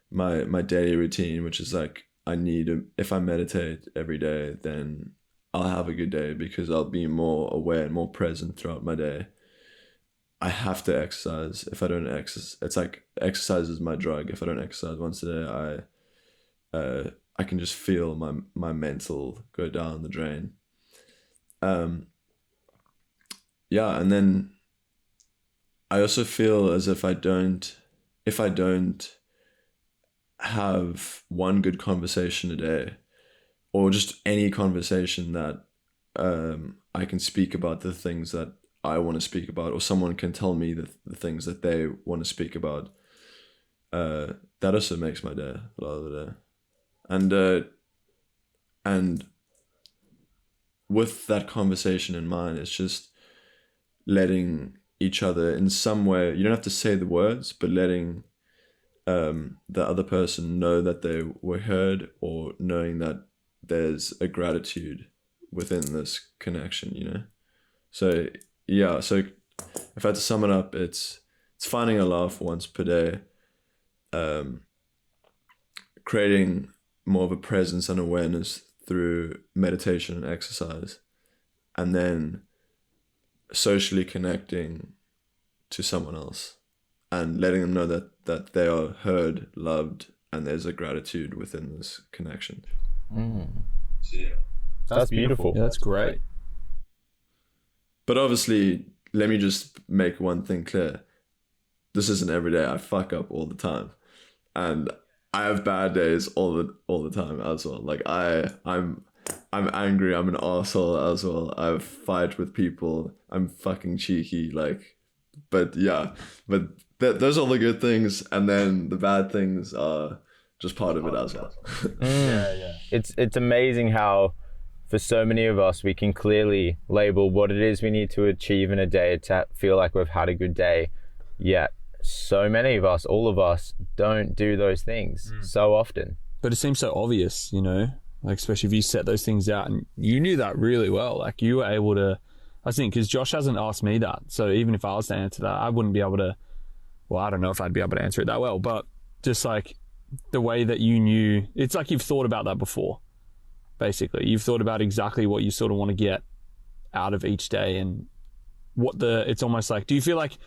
my daily routine, which is like, if I meditate every day, then I'll have a good day because I'll be more aware and more present throughout my day. I have to exercise. If I don't exercise, it's like exercise is my drug. If I don't exercise once a day, I can just feel my mental go down the drain. Yeah, and then I also feel as if I don't have one good conversation a day, or just any conversation that I can speak about the things that I want to speak about, or someone can tell me the things that they want to speak about, that also makes my day a lot of the day. And with that conversation in mind, it's just letting each other in some way, you don't have to say the words, but letting the other person know that they were heard, or knowing that there's a gratitude within this connection, you know? So yeah, so if I had to sum it up, it's finding a laugh once per day, creating more of a presence and awareness through meditation and exercise, and then socially connecting to someone else and letting them know that they are heard, loved, and there's a gratitude within this connection. That's beautiful. Yeah, that's great. But obviously, let me just make one thing clear. This isn't every day. I fuck up all the time. And I have bad days all the time as well. Like I'm angry, I'm an arsehole as well. I fight with people. I'm fucking cheeky, like, but yeah. But those are all the good things, and then the bad things are just part of it as well. It's amazing how for so many of us we can clearly label what it is we need to achieve in a day to feel like we've had a good day, yet so many of us, all of us, don't do those things so often. But it seems so obvious, you know, like especially if you set those things out, and you knew that really well. Like you were able to, I think, because Josh hasn't asked me that. So even if I was to answer that, I wouldn't be able to, well, I don't know if I'd be able to answer it that well, but just like the way that you knew, it's like you've thought about that before, basically. You've thought about exactly what you sort of want to get out of each day, and it's almost like, do you feel like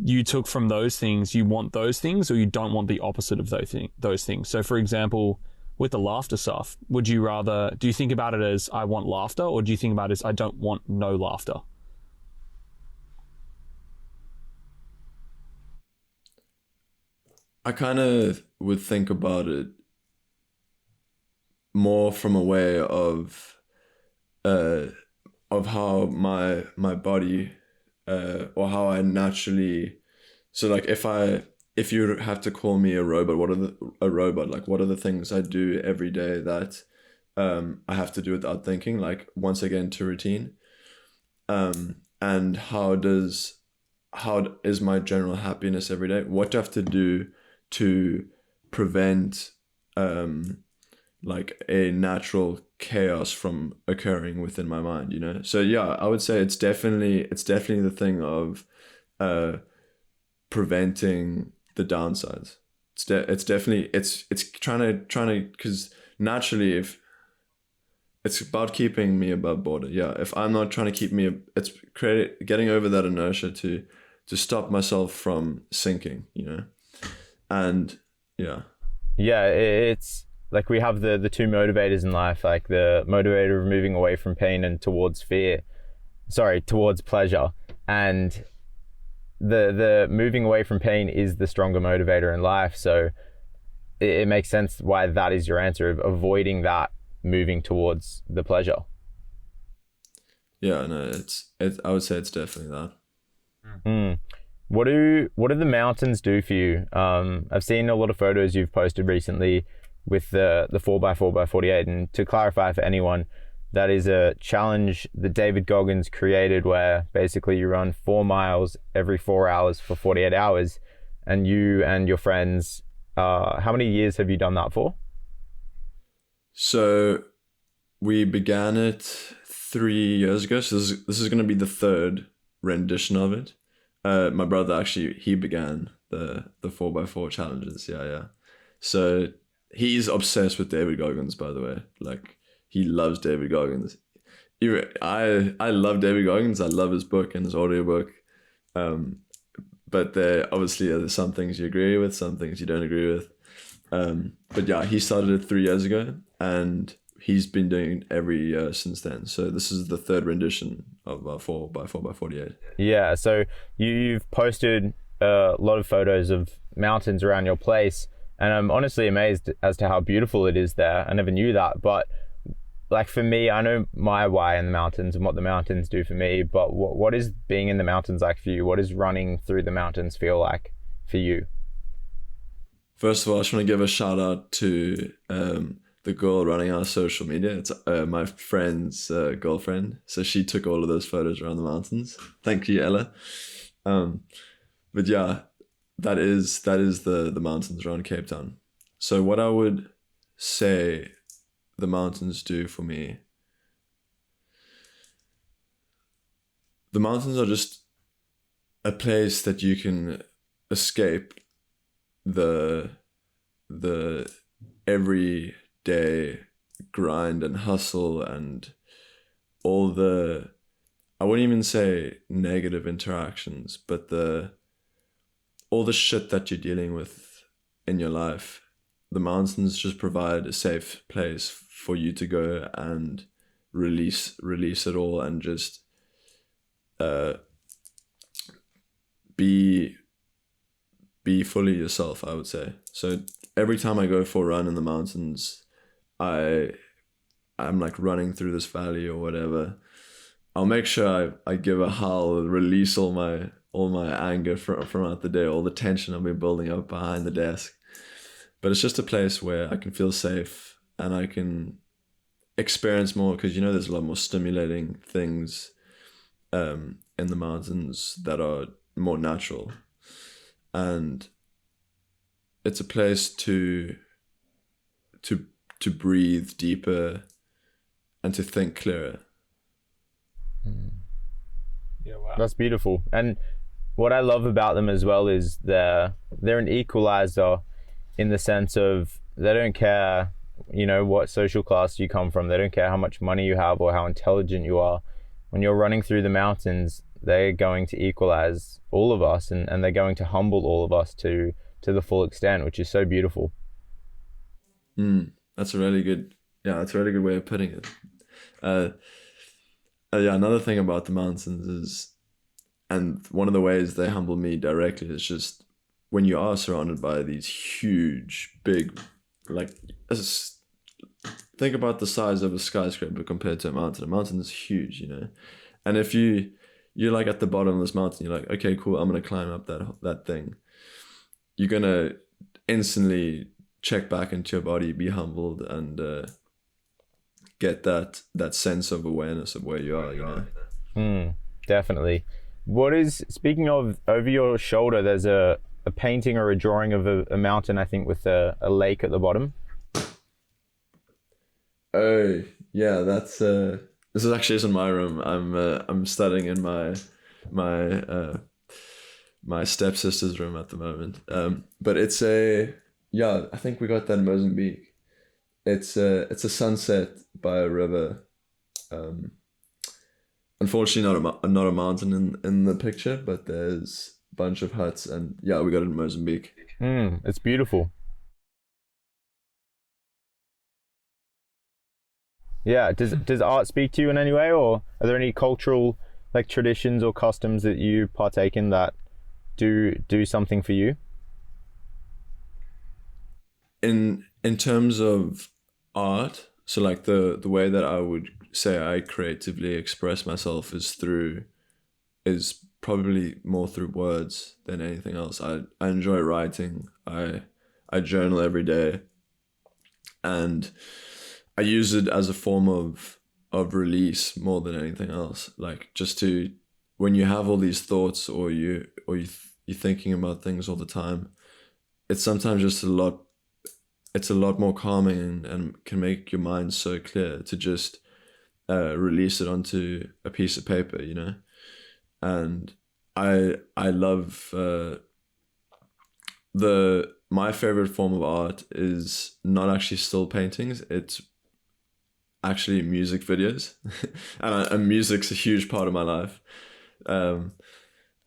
you took from those things, you want those things, or you don't want the opposite of those things? So for example, with the laughter stuff, do you think about it as I want laughter, or do you think about it as I don't want no laughter? I kind of would think about it more from a way of how my body, or how I naturally, so like if you have to call me a robot, what are the things I do every day that I have to do without thinking, like once again to routine, and how is my general happiness every day? What do I have to do to prevent like a natural chaos from occurring within my mind, you know? So yeah, I would say it's definitely the thing of preventing the downsides. It's definitely trying to, because naturally, if it's about keeping me above board, yeah, if I'm not trying to keep me, it's getting over that inertia to stop myself from sinking, you know? And yeah, it's like we have the two motivators in life, like the motivator of moving away from pain and towards pleasure, and the moving away from pain is the stronger motivator in life. So it makes sense why that is your answer, of avoiding that, moving towards the pleasure. Yeah, no, I would say it's definitely that. What do the mountains do for you? I've seen a lot of photos you've posted recently with the 4x4x48, and to clarify for anyone, that is a challenge that David Goggins created where basically you run 4 miles every 4 hours for 48 hours, and you and your friends, how many years have you done that for? So we began it 3 years ago. So this is going to be the third rendition of it. My brother actually, he began the 4x4 challenges. Yeah. So he's obsessed with David Goggins, by the way. Like, he loves David Goggins. I love David Goggins. I love his book and his audiobook. But there's some things you agree with, some things you don't agree with. But yeah, he started it 3 years ago, and he's been doing it every year since then. So this is the third rendition of 4x4x48. Yeah, so you've posted a lot of photos of mountains around your place, and I'm honestly amazed as to how beautiful it is there. I never knew that, but like for me, I know my why in the mountains and what the mountains do for me, but what is being in the mountains like for you? What does running through the mountains feel like for you? First of all, I just want to give a shout out to the girl running our social media. It's my friend's girlfriend. So she took all of those photos around the mountains. Thank you, Ella. But yeah, that is the mountains around Cape Town. So what I would say the mountains do for me, the mountains are just a place that you can escape the everyday grind and hustle and all the, I wouldn't even say negative interactions, but all the shit that you're dealing with in your life. The mountains just provide a safe place for you to go and release it all and just be fully yourself, I would say. So every time I go for a run in the mountains, I'm like running through this valley or whatever, I'll make sure I give a howl, release all my anger throughout the day, all the tension I've been building up behind the desk. But it's just a place where I can feel safe and I can experience more, because there's a lot more stimulating things in the mountains that are more natural. And it's a place to breathe deeper and to think clearer. Yeah, wow. That's beautiful. And what I love about them as well is they're an equalizer in the sense of they don't care, what social class you come from. They don't care how much money you have or how intelligent you are. When you're running through the mountains, they're going to equalize all of us and they're going to humble all of us to the full extent, which is so beautiful. That's a really good way of putting it. Another thing about the mountains is, and one of the ways they humble me directly is just when you are surrounded by these huge, big, think about the size of a skyscraper compared to a mountain. A mountain is huge, and if you're like at the bottom of this mountain, you're like, okay, cool, I'm gonna climb up that thing. You're gonna instantly check back into your body, be humbled, and get that sense of awareness of where you are. Definitely. Speaking of, over your shoulder, there's a painting or a drawing of a mountain, I think, with a lake at the bottom. Oh yeah, that's this is actually in my room. I'm studying in my stepsister's room at the moment. But it's I think we got that in Mozambique. It's a sunset by a river. Unfortunately, not a mountain in the picture, but there's a bunch of huts, and we got it in Mozambique. It's beautiful. Yeah. Does art speak to you in any way, or are there any cultural traditions or customs that you partake in that do something for you? In terms of art, so the way that I would say I creatively express myself is probably more through words than anything else. I enjoy writing. I journal every day, and I use it as a form of release more than anything else. Just to, when you have all these thoughts or you're thinking about things all the time, it's sometimes just a lot it's a lot more calming and can make your mind so clear to just release it onto a piece of paper, you know. And I love my favorite form of art is not actually still paintings. It's actually music videos, and music's a huge part of my life. And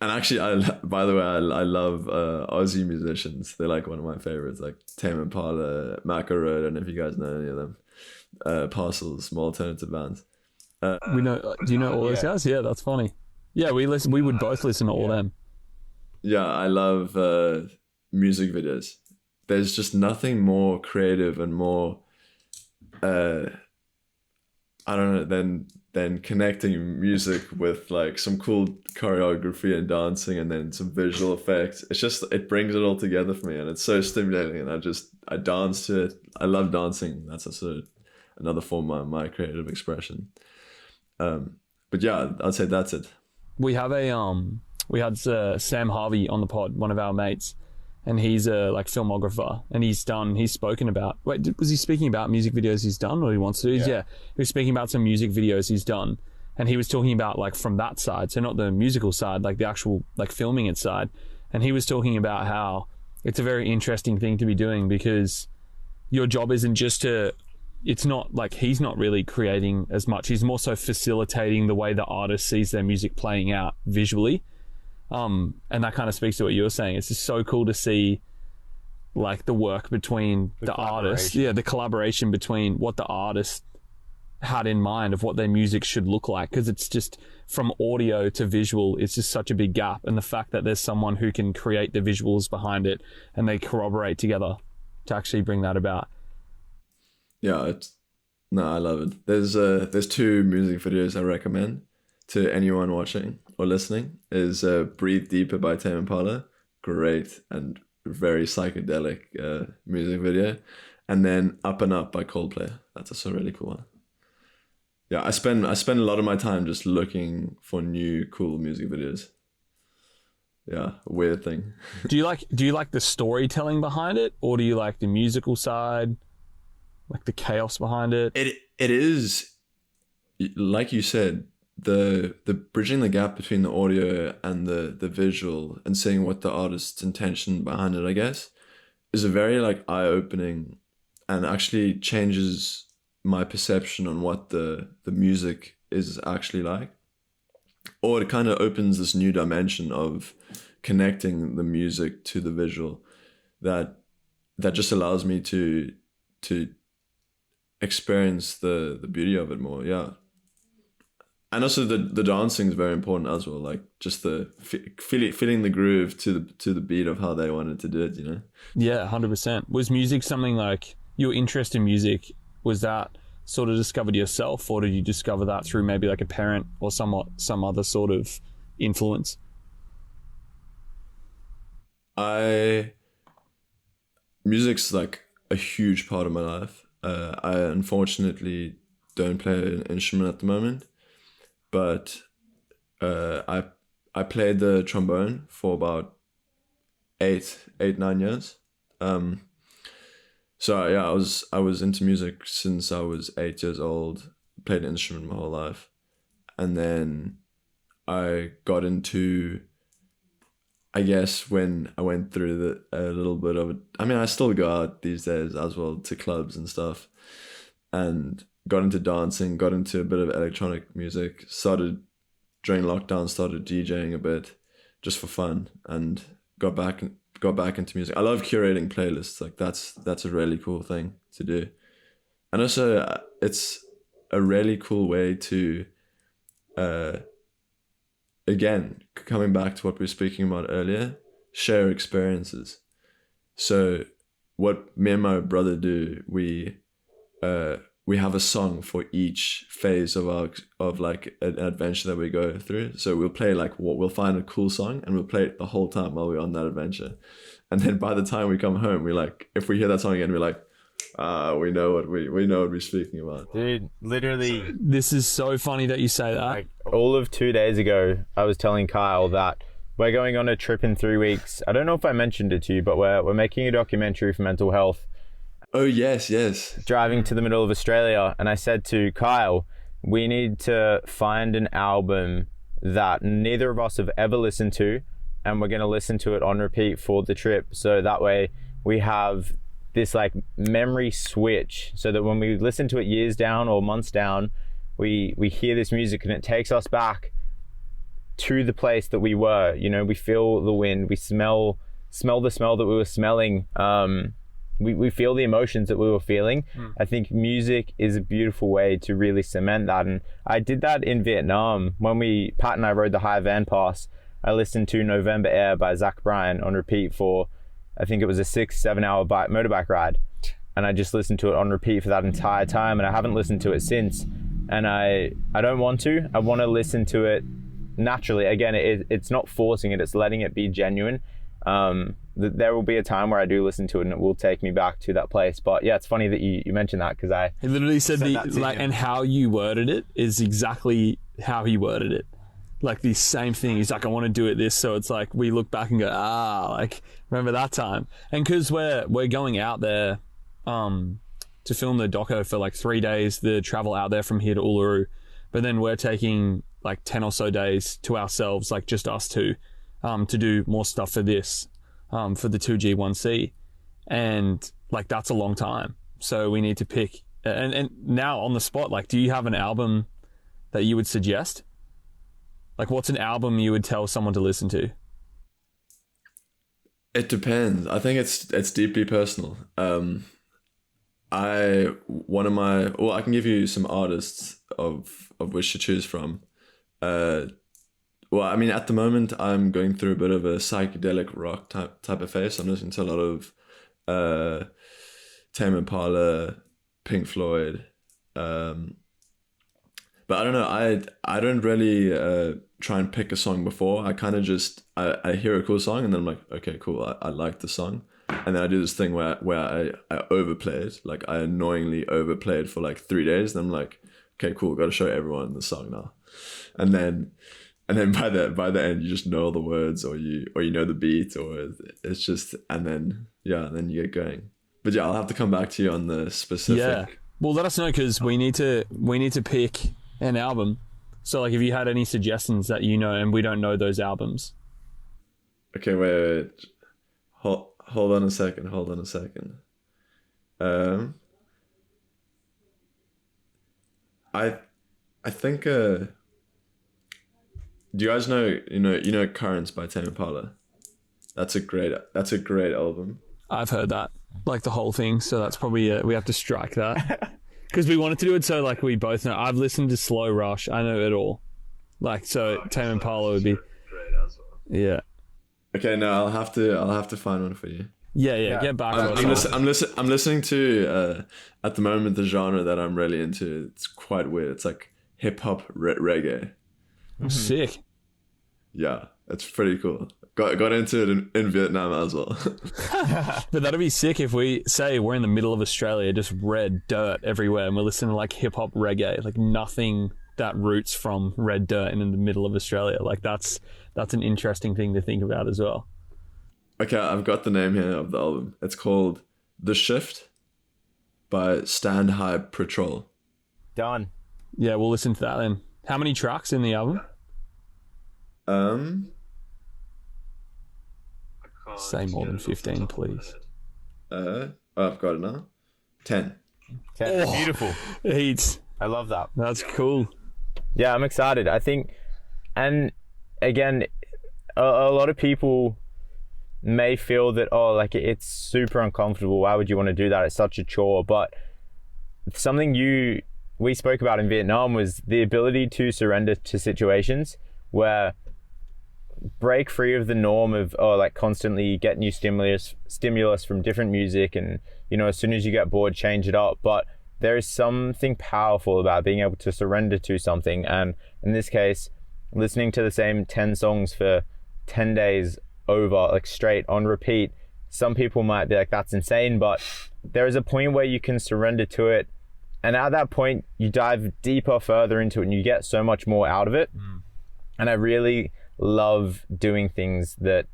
actually, by the way, I love Aussie musicians. They're like one of my favorites, like Tame Impala, Macaroni. I don't know if you guys know any of them. Parcels, more alternative bands. We know. Do you know all those guys? Yeah, that's funny. Yeah, we listen. We would both listen to all them. Yeah, I love music videos. There's just nothing more creative and more, I don't know, than connecting music with like some cool choreography and dancing and then some visual effects. It's just, it brings it all together for me, and it's so stimulating, and I dance to it. I love dancing. That's also another form of my creative expression. But yeah, I'd say that's it. We have we had Sam Harvey on the pod, one of our mates, and he's a like filmographer, and he's spoken about, was he speaking about music videos he's done, or he wants to do? Yeah. He was speaking about some music videos he's done, and he was talking about like from that side, so not the musical side, like the actual like filming it side. And he was talking about how it's a very interesting thing to be doing, because your job isn't just to, it's not like he's not really creating as much, he's more so facilitating the way the artist sees their music playing out visually. And that kind of speaks to what you were saying. It's just so cool to see like the work between the artist, the collaboration between what the artist had in mind of what their music should look like, because it's just from audio to visual, it's just such a big gap. And the fact that there's someone who can create the visuals behind it and they corroborate together to actually bring that about. Yeah, I love it. There's two music videos I recommend to anyone watching or listening. Is Breathe Deeper by Tame Impala, great and very psychedelic music video, and then Up and Up by Coldplay. That's also a really cool one. Yeah, I spend a lot of my time just looking for new cool music videos. Yeah, weird thing. Do you like the storytelling behind it, or do you like the musical side, like the chaos behind it? It is, like you said, the bridging the gap between the audio and the visual and seeing what the artist's intention behind it, I guess, is a very like eye-opening, and actually changes my perception on what the music is actually like. Or it kind of opens this new dimension of connecting the music to the visual that just allows me to experience the beauty of it more. Yeah. And also the dancing is very important as well, like just the feeling the groove to the beat of how they wanted to do it, you know? Yeah, 100%. Was music something like your interest in music, was that sort of discovered yourself, or did you discover that through maybe like a parent or some other sort of influence? Music's like a huge part of my life. I unfortunately don't play an instrument at the moment, but I played the trombone for about 9 years. So yeah, I was into music since I was 8 years old. Played an instrument my whole life, and then I got into, I guess, when I went through a little bit of it. I mean, I still go out these days as well to clubs and stuff, and got into dancing, got into a bit of electronic music. During lockdown, started DJing a bit, just for fun, and got back into music. I love curating playlists. Like that's a really cool thing to do, and also it's a really cool way to, again, coming back to what we were speaking about earlier, share experiences. So what me and my brother do, we have a song for each phase of like an adventure that we go through. So we'll play we'll find a cool song and we'll play it the whole time while we're on that adventure. And then by the time we come home, if we hear that song again, we're like, we know what we're speaking about. Dude, literally. This is so funny that you say that. Like, all of 2 days ago, I was telling Kyle that we're going on a trip in 3 weeks. I don't know if I mentioned it to you, but we're making a documentary for mental health. Oh, yes. driving to the middle of Australia, and I said to Kyle, we need to find an album that neither of us have ever listened to, and we're going to listen to it on repeat for the trip, so that way we have this like memory switch, so that when we listen to it years down or months down, we hear this music and it takes us back to the place that we were. You know, we feel the wind, we smell the smell that we were smelling, we feel the emotions that we were feeling. I think music is a beautiful way to really cement that, and I did that in Vietnam when Pat and I rode the high van pass. I listened to November Air by Zach Bryan on repeat for, I think it was a 6-7 hour motorbike ride, and I just listened to it on repeat for that entire time, and I haven't listened to it since, and I don't want to. I want to listen to it naturally. Again, it's not forcing it, it's letting it be genuine. There will be a time where I do listen to it and it will take me back to that place. But yeah, it's funny that you mentioned that, because he literally said and how you worded it is exactly how he worded it. Like the same thing. He's like, I want to do it this. So it's like we look back and go, like, remember that time? And because we're going out there to film the doco for like 3 days, the travel out there from here to Uluru, but then we're taking like 10 or so days to ourselves, like just us two, to do more stuff for this, for the 2G1C, and like that's a long time. So we need to pick. And now on the spot, like, do you have an album that you would suggest? Like, what's an album you would tell someone to listen to? It depends. I think it's deeply personal. I can give you some artists of which to choose from. Well, I mean, at the moment, I'm going through a bit of a psychedelic rock type of phase. I'm listening to a lot of Tame Impala, Pink Floyd. But I don't know. I don't really try and pick a song before. I kind of just I hear a cool song and then I'm like, okay, cool. I like the song, and then I do this thing where I overplay it. Like I annoyingly overplay it for like 3 days. And I'm like, okay, cool. Got to show everyone the song now, and then by the end you just know all the words, or you know the beat, or it's just, and then then you get going. But yeah, I'll have to come back to you on the specific. Yeah. Well, let us know, because we need to pick an album. So like if you had any suggestions that you know and we don't know those albums. Okay, wait. Hold on a second. I think do you guys know Currents by Tame Impala? That's a great album. I've heard that, like the whole thing, so that's probably we have to strike that. Because we wanted to do it so like we both know. I've listened to Slow Rush. I know it all. Like, so Tame Impala would be great as well. Yeah. Okay, no, I'll have to find one for you. Yeah. Get back. I'm listening to at the moment the genre that I'm really into. It's quite weird. It's like hip hop reggae. Sick. Yeah, it's pretty cool. Got into it in Vietnam as well. But that'd be sick if we say we're in the middle of Australia, just red dirt everywhere, and we're listening to like hip hop reggae, like nothing that roots from red dirt and in the middle of Australia. Like that's an interesting thing to think about as well. Okay, I've got the name here of the album. It's called The Shift by Stand High Patrol. Done. Yeah, we'll listen to that then. How many tracks in the album? Say more than 15, please. I've got it now. 10. Oh, beautiful. Heats. I love that. That's cool. Yeah, I'm excited. I think, and again, a lot of people may feel that, like it's super uncomfortable. Why would you want to do that? It's such a chore. But something we spoke about in Vietnam was the ability to surrender to situations where break free of the norm of like constantly get new stimulus from different music, and as soon as you get bored, change it up. But there is something powerful about being able to surrender to something, and in this case, listening to the same 10 songs for 10 days over, like straight on repeat. Some people might be like, that's insane, but there is a point where you can surrender to it, and at that point you dive deeper, further into it, and you get so much more out of it. And I really love doing things that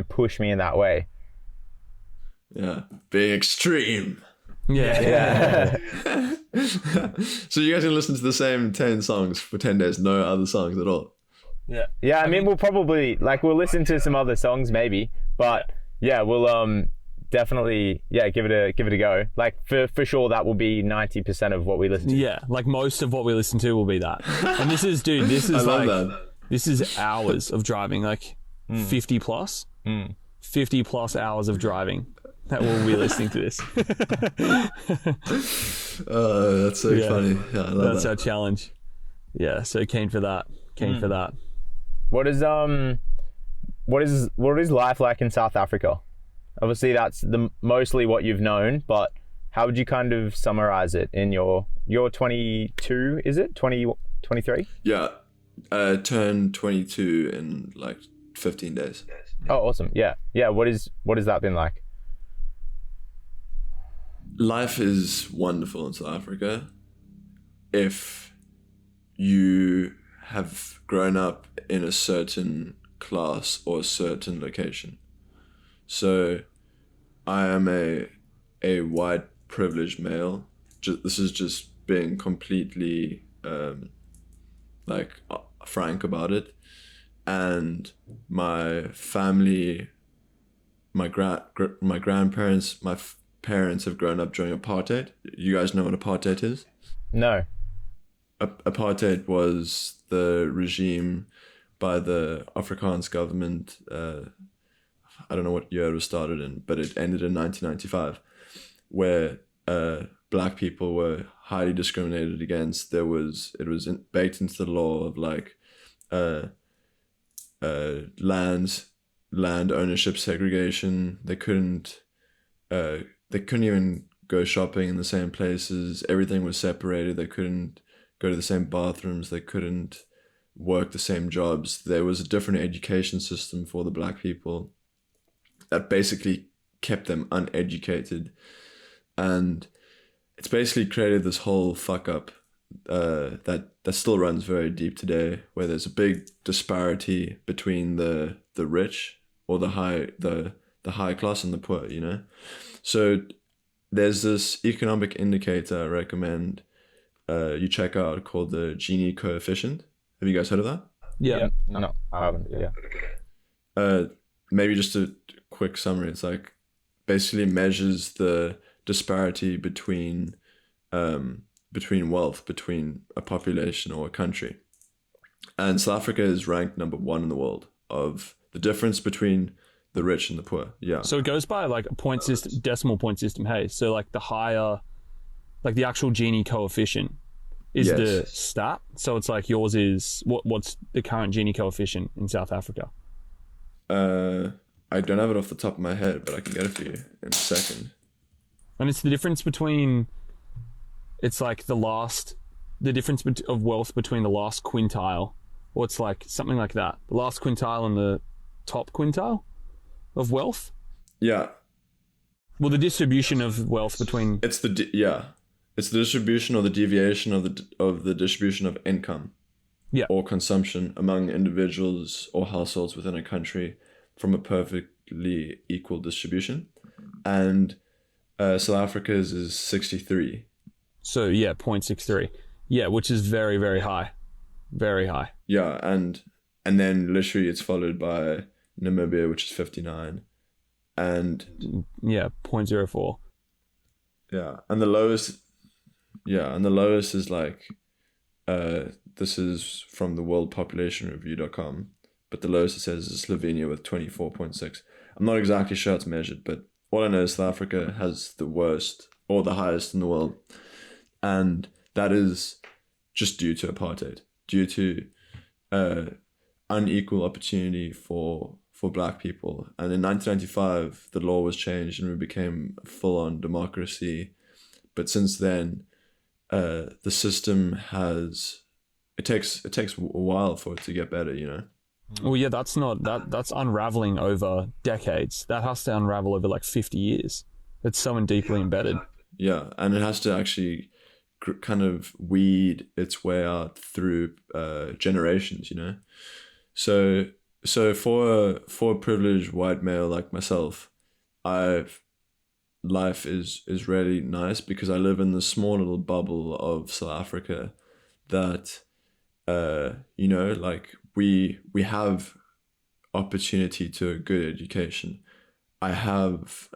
push me in that way. Yeah, being extreme. Yeah. So you guys can listen to the same 10 songs for 10 days, no other songs at all. Yeah, I mean, we'll probably we'll listen to some other songs maybe, but yeah, we'll definitely give it a go. Like for sure, that will be 90% of what we listen to. Yeah, like most of what we listen to will be that. And this is I love that. This is hours of driving, like 50 plus. 50 plus hours of driving that we'll be listening to this. That's so funny. Yeah, I love That's that. our challenge. Yeah, so keen for that. For that. What is life like in South Africa? Obviously, that's mostly what you've known, but how would you kind of summarize it in your 22? Is it 23? Yeah, turned 22 in like 15 days. Oh, awesome! Yeah. What has that been like? Life is wonderful in South Africa if you have grown up in a certain class or a certain location. So I am a white privileged male. This is just being completely frank about it. And my family, my grandparents, my parents have grown up during apartheid. You guys know what apartheid is? No. Apartheid was the regime by the Afrikaans government. I don't know what year it was started in, but it ended in 1995, where black people were highly discriminated against. It was baked into the law of land ownership segregation. They couldn't even go shopping in the same places. Everything was separated. They couldn't go to the same bathrooms. They couldn't work the same jobs. There was a different education system for the black people that basically kept them uneducated. And it's basically created this whole fuck up that still runs very deep today, where there's a big disparity between the rich or the high class and the poor, you know? So there's this economic indicator I recommend you check out called the Gini coefficient. Have you guys heard of that? Yeah. No, I haven't. Yeah. Maybe just a quick summary. It's like basically measures the disparity between wealth between a population or a country. And South Africa is ranked number 1 in the world of the difference between the rich and the poor. Yeah. So it goes by like a point system, decimal point system. Hey, so like the higher, like the actual Gini coefficient is the stat. So it's like yours is what's the current Gini coefficient in South Africa? I don't have it off the top of my head, but I can get it for you in a second. And it's the difference between, it's like the difference of wealth between the last quintile, or it's like something like that. The last quintile and the top quintile of wealth. Yeah. Well, the distribution of wealth between. It's the distribution or the deviation of the distribution of income. Yeah. Or consumption among individuals or households within a country from a perfectly equal distribution. And South Africa's is 63. So yeah, 0.63. Yeah, which is very, very high. Very high. Yeah, and then literally it's followed by Namibia, which is 59. And yeah, 0.04. Yeah, and the lowest is like this is from the worldpopulationreview.com, but the lowest it says is Slovenia with 24.6. I'm not exactly sure how it's measured, but all I know is South Africa has the worst or the highest in the world. And that is just due to apartheid, due to unequal opportunity for black people. And in 1995, the law was changed and we became a full-on democracy. But since then, the system it takes a while for it to get better, you know? Well, yeah, that's unraveling over decades. That has to unravel over like 50 years. It's so deeply embedded. Yeah, and it has to actually kind of weed its way out through generations, you know? So for a privileged white male like myself, I've life is really nice because I live in the small little bubble of South Africa that like we have opportunity to a good education. I have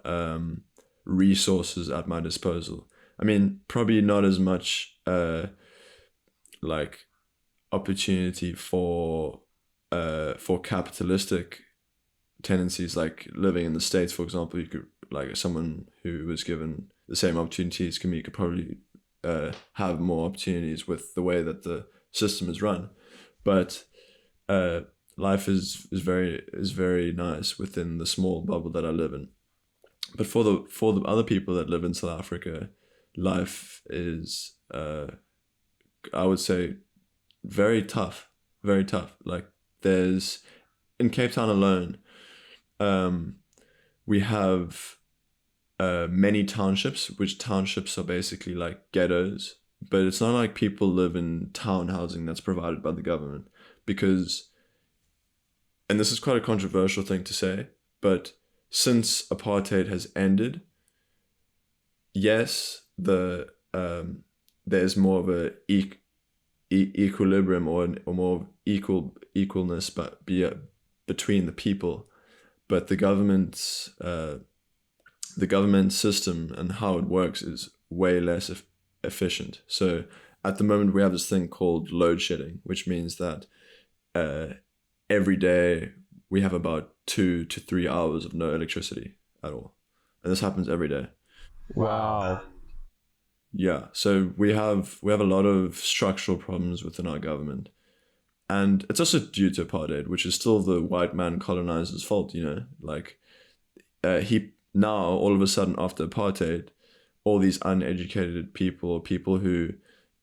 resources at my disposal. I mean, probably not as much like opportunity for capitalistic tendencies, like living in the States, for example. You could, like, someone who was given the same opportunities to me could probably have more opportunities with the way that the system is run. But life is very nice within the small bubble that I live in. But for the other people that live in South Africa, life is I would say very tough, very tough. Like, there's, in Cape Town alone, we have many townships, which townships are basically like ghettos, but it's not like people live in town housing that's provided by the government, because, and this is quite a controversial thing to say, but since apartheid has ended, yes, there's more of a equilibrium or more equalness, but between the people, but the government system and how it works is way less efficient. So at the moment we have this thing called load shedding, which means that every day we have about 2 to 3 hours of no electricity at all, and this happens every day. Wow. Yeah, so we have a lot of structural problems within our government, and it's also due to apartheid, which is still the white man colonizer's fault. Like, he now all of a sudden after apartheid, all these uneducated people, or people who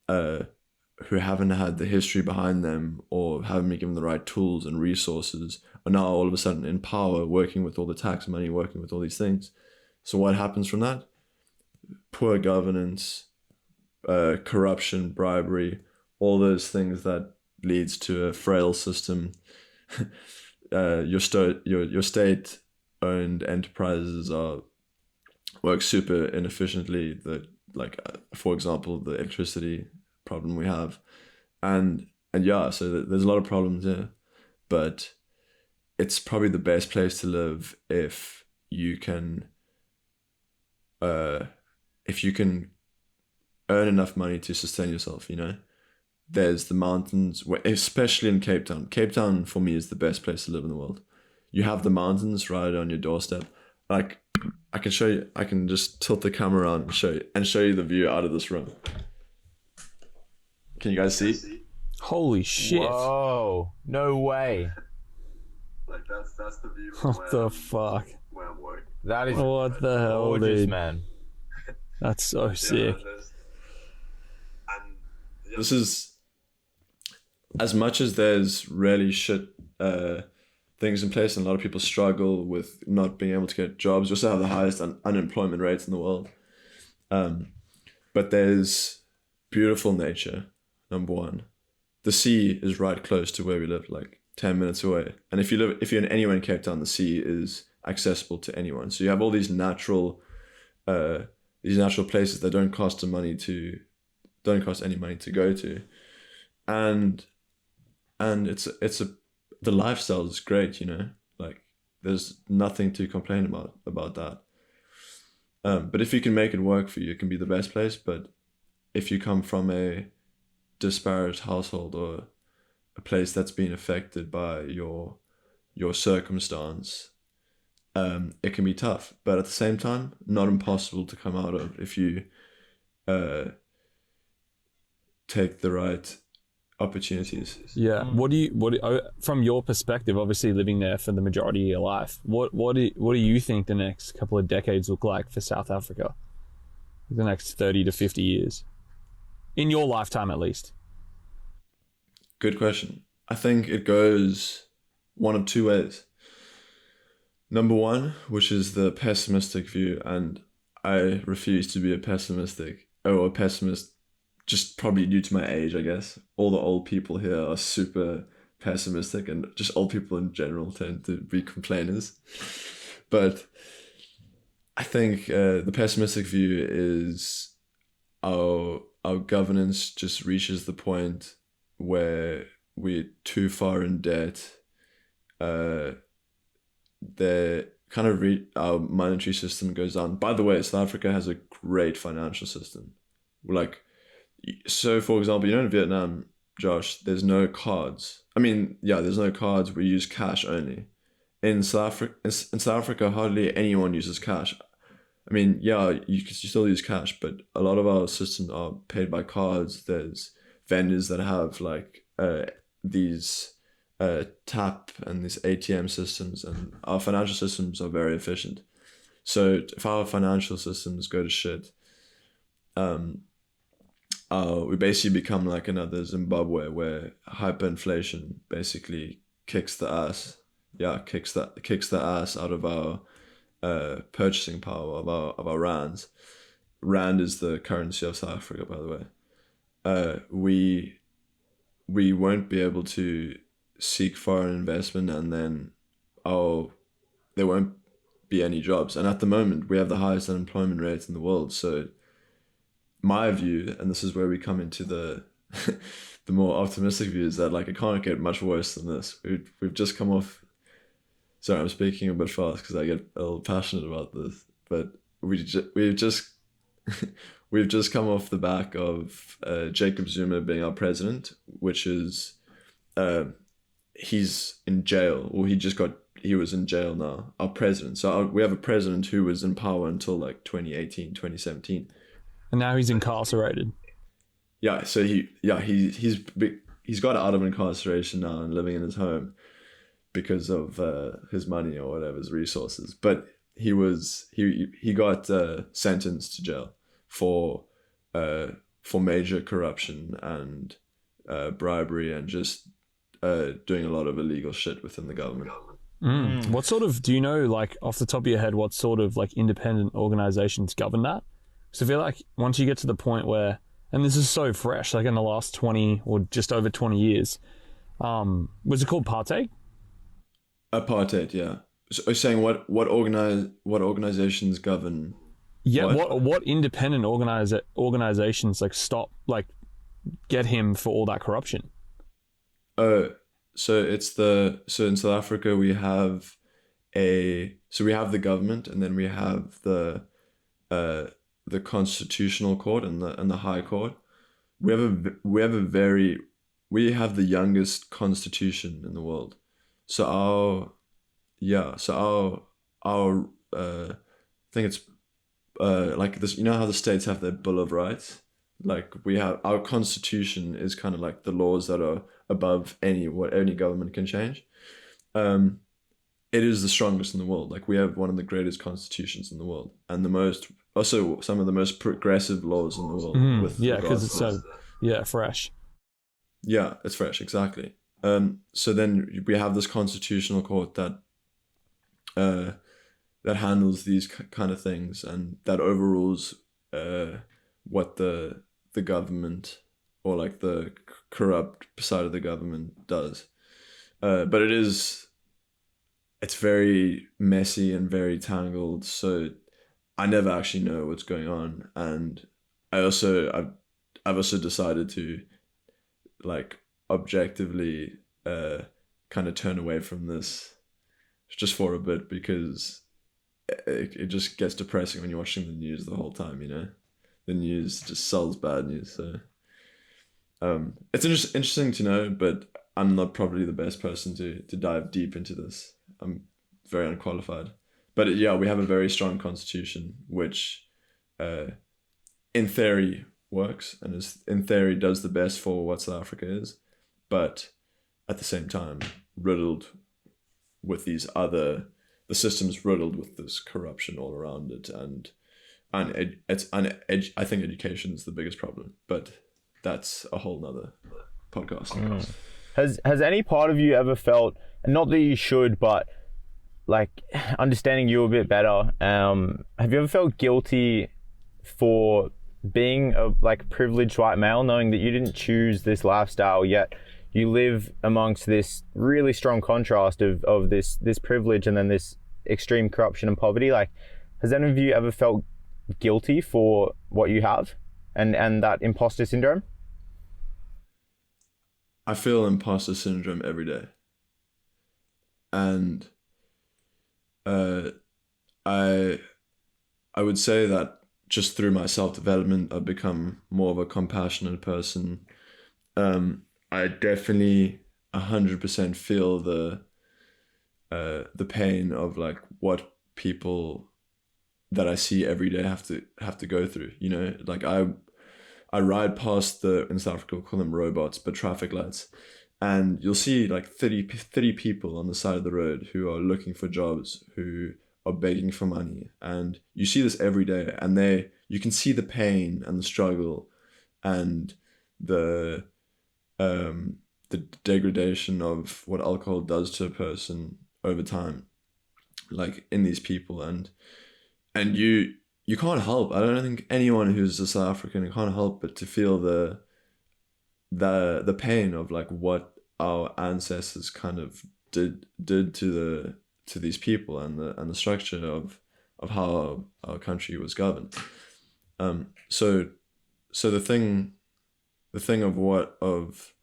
haven't had the history behind them or haven't been given the right tools and resources, are now all of a sudden in power, working with all the tax money, working with all these things. So what happens from that? Poor governance, corruption, bribery, all those things that leads to a frail system. Your state-owned enterprises work super inefficiently. For example, the electricity problem we have, and yeah, so there's a lot of problems here, but it's probably the best place to live if you can earn enough money to sustain yourself. There's the mountains, especially in Cape Town. Cape Town for me is the best place to live in the world. You have the mountains right on your doorstep. Like, I can show you, I can just tilt the camera around and show you the view out of this room. Can you guys see? Holy shit. Whoa, no way. Like, that's the view. What the fuck? Where I'm working. That is What the hell, gorgeous, dude? man. That's so sick. And This is, as much as there's really shit things in place and a lot of people struggle with not being able to get jobs, we also have the highest unemployment rates in the world. But there's beautiful nature, number one. The sea is right close to where we live, like 10 minutes away. And if you're anywhere in Cape Town, the sea is accessible to anyone. So you have all these natural places that don't cost any money to go to, and the lifestyle is great. Like, there's nothing to complain about that. But if you can make it work for you, it can be the best place. But if you come from a disparate household or a place that's been affected by your circumstance, it can be tough. But at the same time, not impossible to come out of if you take the right opportunities. Yeah. What do you from your perspective, obviously living there for the majority of your life, what do you think the next couple of decades look like for South Africa? The next 30 to 50 years? In your lifetime, at least. Good question. I think it goes one of two ways. Number one, which is the pessimistic view, and I refuse to be a pessimist, just probably due to my age, I guess. All the old people here are super pessimistic, and just old people in general tend to be complainers. But I think the pessimistic view is our governance just reaches the point where we're too far in debt. Our monetary system goes down. By the way, South Africa has a great financial system. Like, so for example, in Vietnam, Josh, there's no cards. I mean, yeah, there's no cards. We use cash only. In South Africa, hardly anyone uses cash. I mean, yeah, you still use cash, but a lot of our systems are paid by cards. There's vendors that have like these tap and these ATM systems, and our financial systems are very efficient. So if our financial systems go to shit, we basically become like another Zimbabwe, where hyperinflation basically kicks the ass. Yeah, kicks the ass out of our purchasing power of our rands. Rand is the currency of South Africa, by the way. We won't be able to seek foreign investment, and then there won't be any jobs. And at the moment, we have the highest unemployment rate in the world. So my view, and this is where we come into the the more optimistic view, is that like it can't get much worse than this. We've just come off. Sorry, I'm speaking a bit fast because I get a little passionate about this. But we've just come off the back of Jacob Zuma being our president, which is he's in jail, or he was in jail now, our president. So we have a president who was in power until like 2018, 2017. And now he's incarcerated. Yeah, so he's got out of incarceration now and living in his home because of his money or whatever, his resources. But he got sentenced to jail for major corruption and bribery, and just doing a lot of illegal shit within the government. What sort of, do you know, like off the top of your head, what sort of like independent organizations govern that? So I feel like once you get to the point where, and this is so fresh, like in the last 20 or just over 20 years, was it called Partake? Apartheid, yeah. So you're saying what organizations govern? Yeah, what independent organizations get him for all that corruption? So in South Africa we have the government, and then we have the Constitutional Court and the High Court. We have the youngest constitution in the world. So our I think it's like this. You know how the states have their Bill of Rights? Like we have, our constitution is kind of like the laws that are above what any government can change. It is the strongest in the world. Like we have one of the greatest constitutions in the world, and also some of the most progressive laws in the world. Because it's so fresh. Yeah, it's fresh, exactly. So then we have this constitutional court that handles these kind of things, and that overrules what the government, or like the corrupt side of the government, does. But it's very messy and very tangled, so I never actually know what's going on. And I've also decided to like objectively kind of turn away from this just for a bit, because it just gets depressing when you're watching the news the whole time. The news just sells bad news. So it's interesting to know, but I'm not probably the best person to dive deep into this. I'm very unqualified. But yeah, we have a very strong constitution, which in theory works, and in theory does the best for what South Africa is, but at the same time riddled with the system's riddled with this corruption all around it, and I think education is the biggest problem, but that's a whole nother podcast. Has any part of you ever felt, and not that you should, but like understanding you a bit better, have you ever felt guilty for being a privileged white male, knowing that you didn't choose this lifestyle, yet you live amongst this really strong contrast of this privilege and then this extreme corruption and poverty? Like, Has any of you ever felt guilty for what you have and that imposter syndrome? I feel imposter syndrome every day. And I would say that just through my self-development, I've become more of a compassionate person. I definitely 100% feel the pain of like what people that I see every day have to go through. You know, like I ride past in South Africa we call them robots, but traffic lights, and you'll see like 30 people on the side of the road who are looking for jobs, who are begging for money, and you see this every day, and you can see the pain and the struggle and the degradation of what alcohol does to a person over time, like in these people, and you can't help. I don't think anyone who's a South African can't help but to feel the pain of like what our ancestors kind of did to these people and the structure of how our country was governed. So the thing of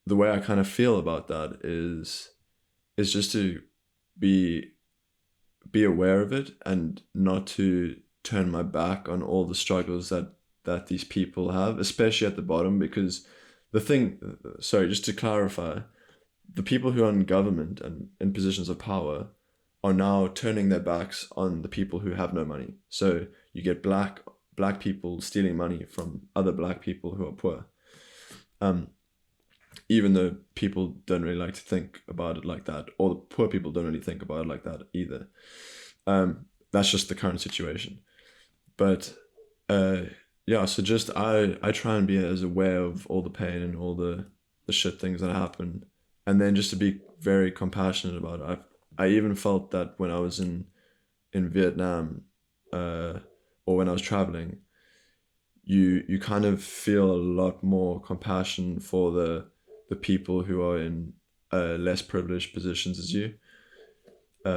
the way I kind of feel about that is just to be aware of it and not to turn my back on all the struggles that these people have, especially at the bottom, because just to clarify, the people who are in government and in positions of power are now turning their backs on the people who have no money. So you get black people stealing money from other black people who are poor. Even though people don't really like to think about it like that, or the poor people don't really think about it like that either. That's just the current situation. But so just I try and be as aware of all the pain and all the shit things that happen, and then just to be very compassionate about it. I even felt that when I was in Vietnam, or when I was traveling, you kind of feel a lot more compassion for the people who are in less privileged positions as you. I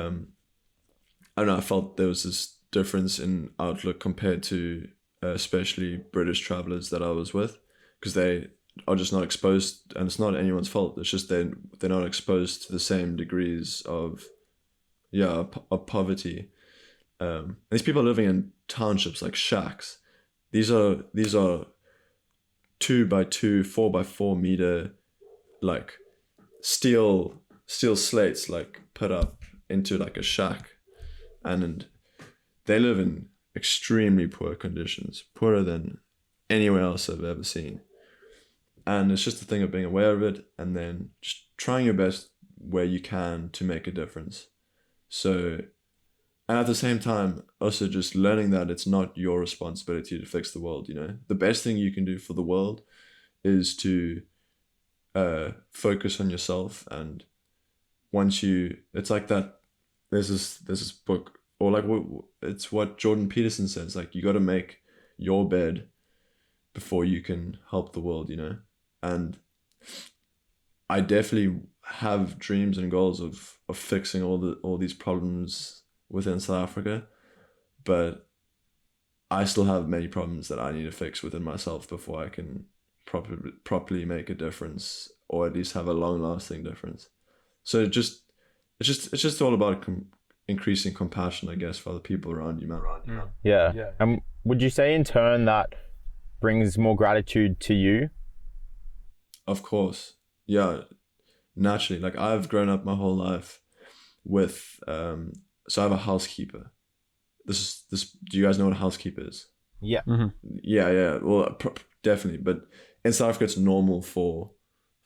don't know, I felt there was this difference in outlook compared to especially British travelers that I was with, because they are just not exposed, and it's not anyone's fault, it's just they're not exposed to the same degrees of poverty. These people are living in townships like shacks. These are 2x2, 4x4 meter like steel slates like put up into like a shack, and they live in extremely poor conditions, poorer than anywhere else I've ever seen. And it's just a thing of being aware of it, and then just trying your best where you can to make a difference. So, and at the same time, also just learning that it's not your responsibility to fix the world. You know, the best thing you can do for the world is to focus on yourself. And once it's like that, there's this book, or like it's what Jordan Peterson says, like you got to make your bed before you can help the world, you know. And I definitely have dreams and goals of fixing all these problems within South Africa, but I still have many problems that I need to fix within myself before I can properly make a difference, or at least have a long-lasting difference. So it's just all about increasing compassion, I guess, for the people around you, man. Yeah. And would you say in turn that brings more gratitude to you? Of course. Yeah, naturally. Like I've grown up my whole life with so I have a housekeeper. This do you guys know what a housekeeper is? Yeah. Mm-hmm. Yeah. Well, definitely. But in South Africa, it's normal for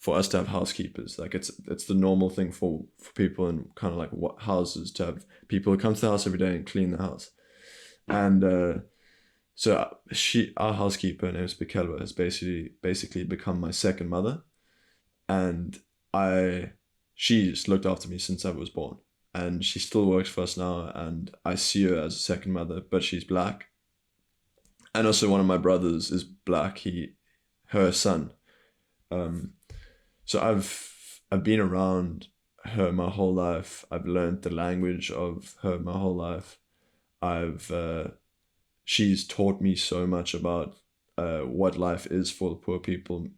us to have housekeepers. Like it's the normal thing for people in kind of like what houses to have people who come to the house every day and clean the house. And so our housekeeper, her name is Bikelwa, has basically become my second mother, and she just looked after me since I was born, and she still works for us now, and I see her as a second mother, but she's black. And also one of my brothers is black, her son. So I've been around her my whole life. I've learned the language of her my whole life. She's taught me so much about what life is for the poor people.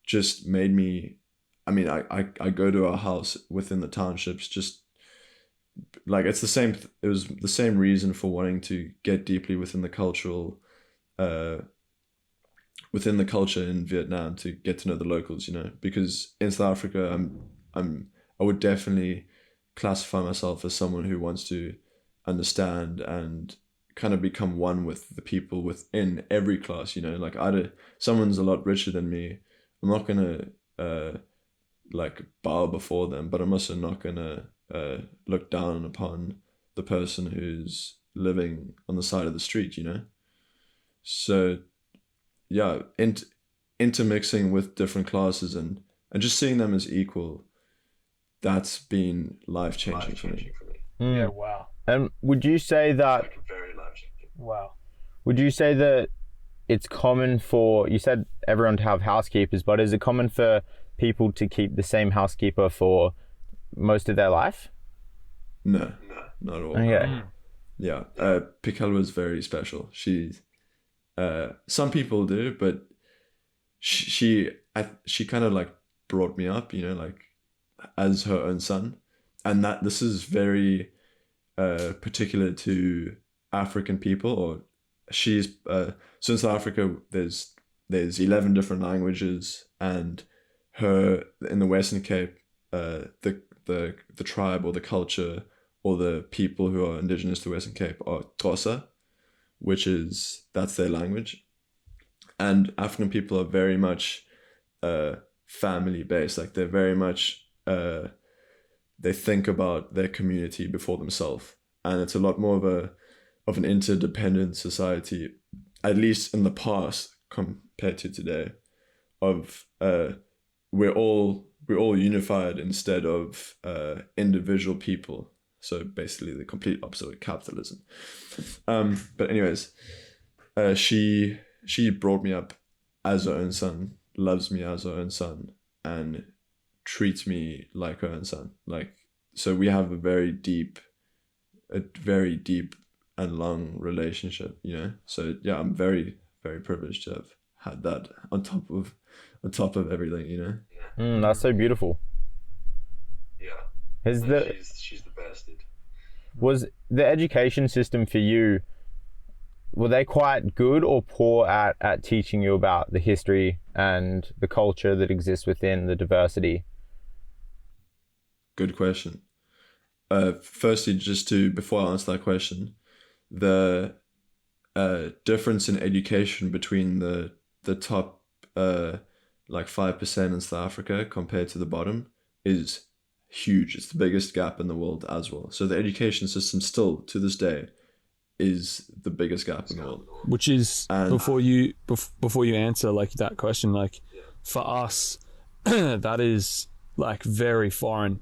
Just made me, I mean, I go to our house within the townships, just like it was the same reason for wanting to get deeply within the culture in Vietnam, to get to know the locals, because in South Africa, I would definitely classify myself as someone who wants to understand and kind of become one with the people within every class, like someone's a lot richer than me. I'm not gonna like bow before them, but I'm also not gonna look down upon the person who's living on the side of the street, So yeah, intermixing with different classes and just seeing them as equal, that's been life changing for me. Yeah, wow. And would you say that? Very life changing. Wow. Would you say that it's common for, you said everyone to have housekeepers, but is it common for people to keep the same housekeeper for most of their life? No, not at all. Okay. Yeah, Pikel was very special. Some people do, but she kind of like brought me up, like as her own son, and that this is very particular to African people. Or she's so in South Africa there's 11 different languages, and her in the Western Cape, the tribe or the culture or the people who are indigenous to Western Cape are Xhosa, that's their language. And African people are very much family based. Like they're very much they think about their community before themselves, and it's a lot more of an interdependent society, at least in the past compared to today. Of we're all unified instead of individual people. So basically the complete opposite of capitalism. But anyways, she brought me up as her own son, loves me as her own son, and treats me like her own son. Like, so we have a very deep and long relationship, So yeah, I'm very, very privileged to have had that on top of everything, That's so beautiful. Yeah. She's the best, dude. Was the education system for you, were they quite good or poor at teaching you about the history and the culture that exists within the diversity? Good question. Firstly, before I answer that question, the difference in education between the top like 5% in South Africa compared to the bottom is huge. It's the biggest gap in the world as well. So the education system still to this day is the biggest gap in the world. Which is, before you answer like that question, like for us, that is like very foreign,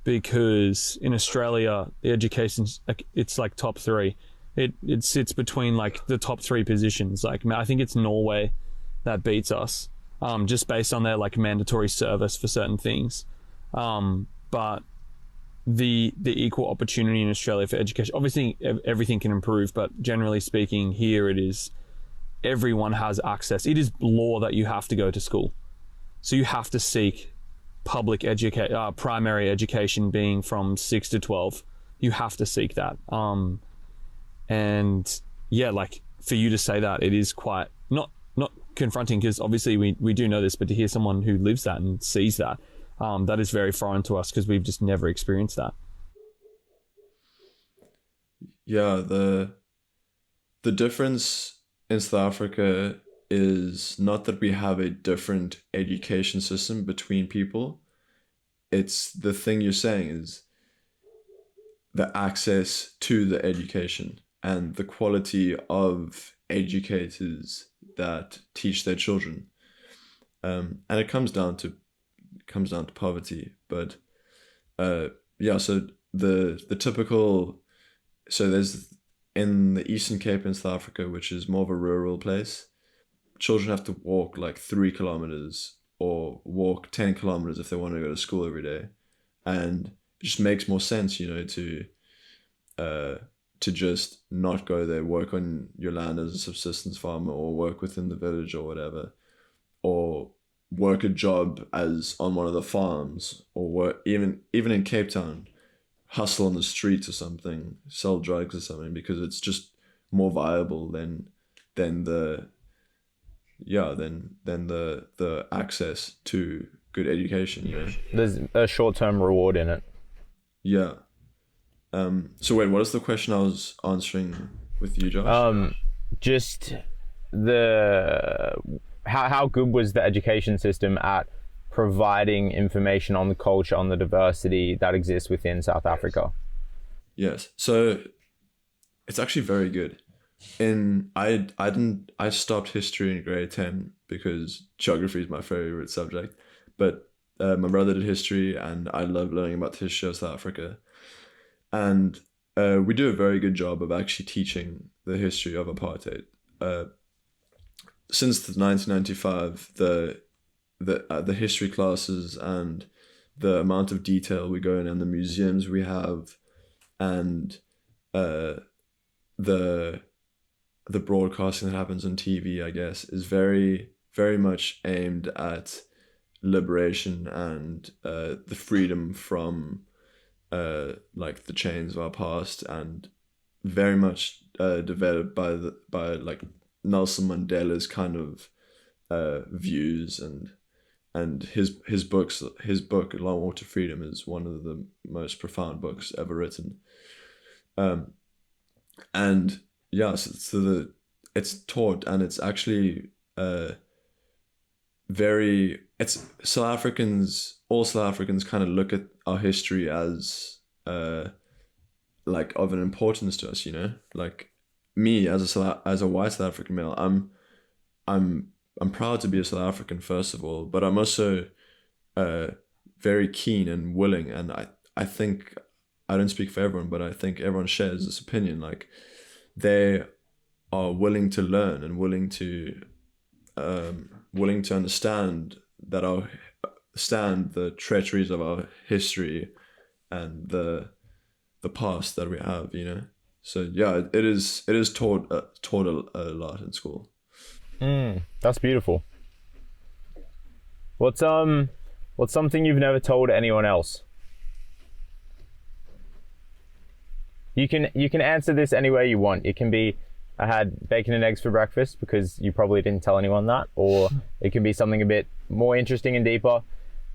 because in Australia the education, it's like top 3. It sits between like the top 3 positions. Like I think it's Norway that beats us, just based on their like mandatory service for certain things. But the equal opportunity in Australia for education, obviously everything can improve, but generally speaking, here it is, everyone has access. It is law that you have to go to school, so you have to seek public primary education, being from 6 to 12. You have to seek that. And yeah, like for you to say that, it is quite not confronting, because obviously we do know this, but to hear someone who lives that and sees that, that is very foreign to us, because we've just never experienced that. Yeah, the difference in South Africa is not that we have a different education system between people. It's the thing you're saying is the access to the education and the quality of educators that teach their children. And it comes down to poverty. But yeah, so the typical, so there's in the Eastern Cape in South Africa, which is more of a rural place, children have to walk like 3 kilometers or walk 10 kilometers if they want to go to school every day. and it just makes more sense, you know, to just not go there, work on your land as a subsistence farmer, or work within the village or whatever, or work a job as on one of the farms, or work even in Cape Town, hustle on the streets or something, sell drugs or something, because it's just more viable than the access to good education, you know. There's a short-term reward in it. Yeah. So wait, what is the question I was answering with you, Josh? Just how good was the education system at providing information on the culture, on the diversity that exists within South Africa? Yes. So it's actually very good. I stopped history in grade 10 because geography is my favorite subject, but my brother did history, and I love learning about the history of South Africa. And we do a very good job of actually teaching the history of apartheid. Since 1995, the history classes and the amount of detail we go in, and the museums we have, and the broadcasting that happens on TV, I guess, is very, very much aimed at liberation and the freedom from like the chains of our past, and very much developed by like Nelson Mandela's kind of views, and his book Long Walk to Freedom is one of the most profound books ever written. And yeah, so it's taught, and it's actually it's all South Africans kind of look at our history as like of an importance to us, you know. Like me as a white South African male, I'm proud to be a South African, first of all, but I'm also very keen and willing, and I think, I don't speak for everyone, but I think everyone shares this opinion, like they are willing to learn and willing to understand the treacheries of our history and the past that we have, you know. So yeah, it is taught a lot in school. That's beautiful. What's something you've never told anyone else? You can answer this any way you want. It can be, I had bacon and eggs for breakfast, because you probably didn't tell anyone that, or it can be something a bit more interesting and deeper.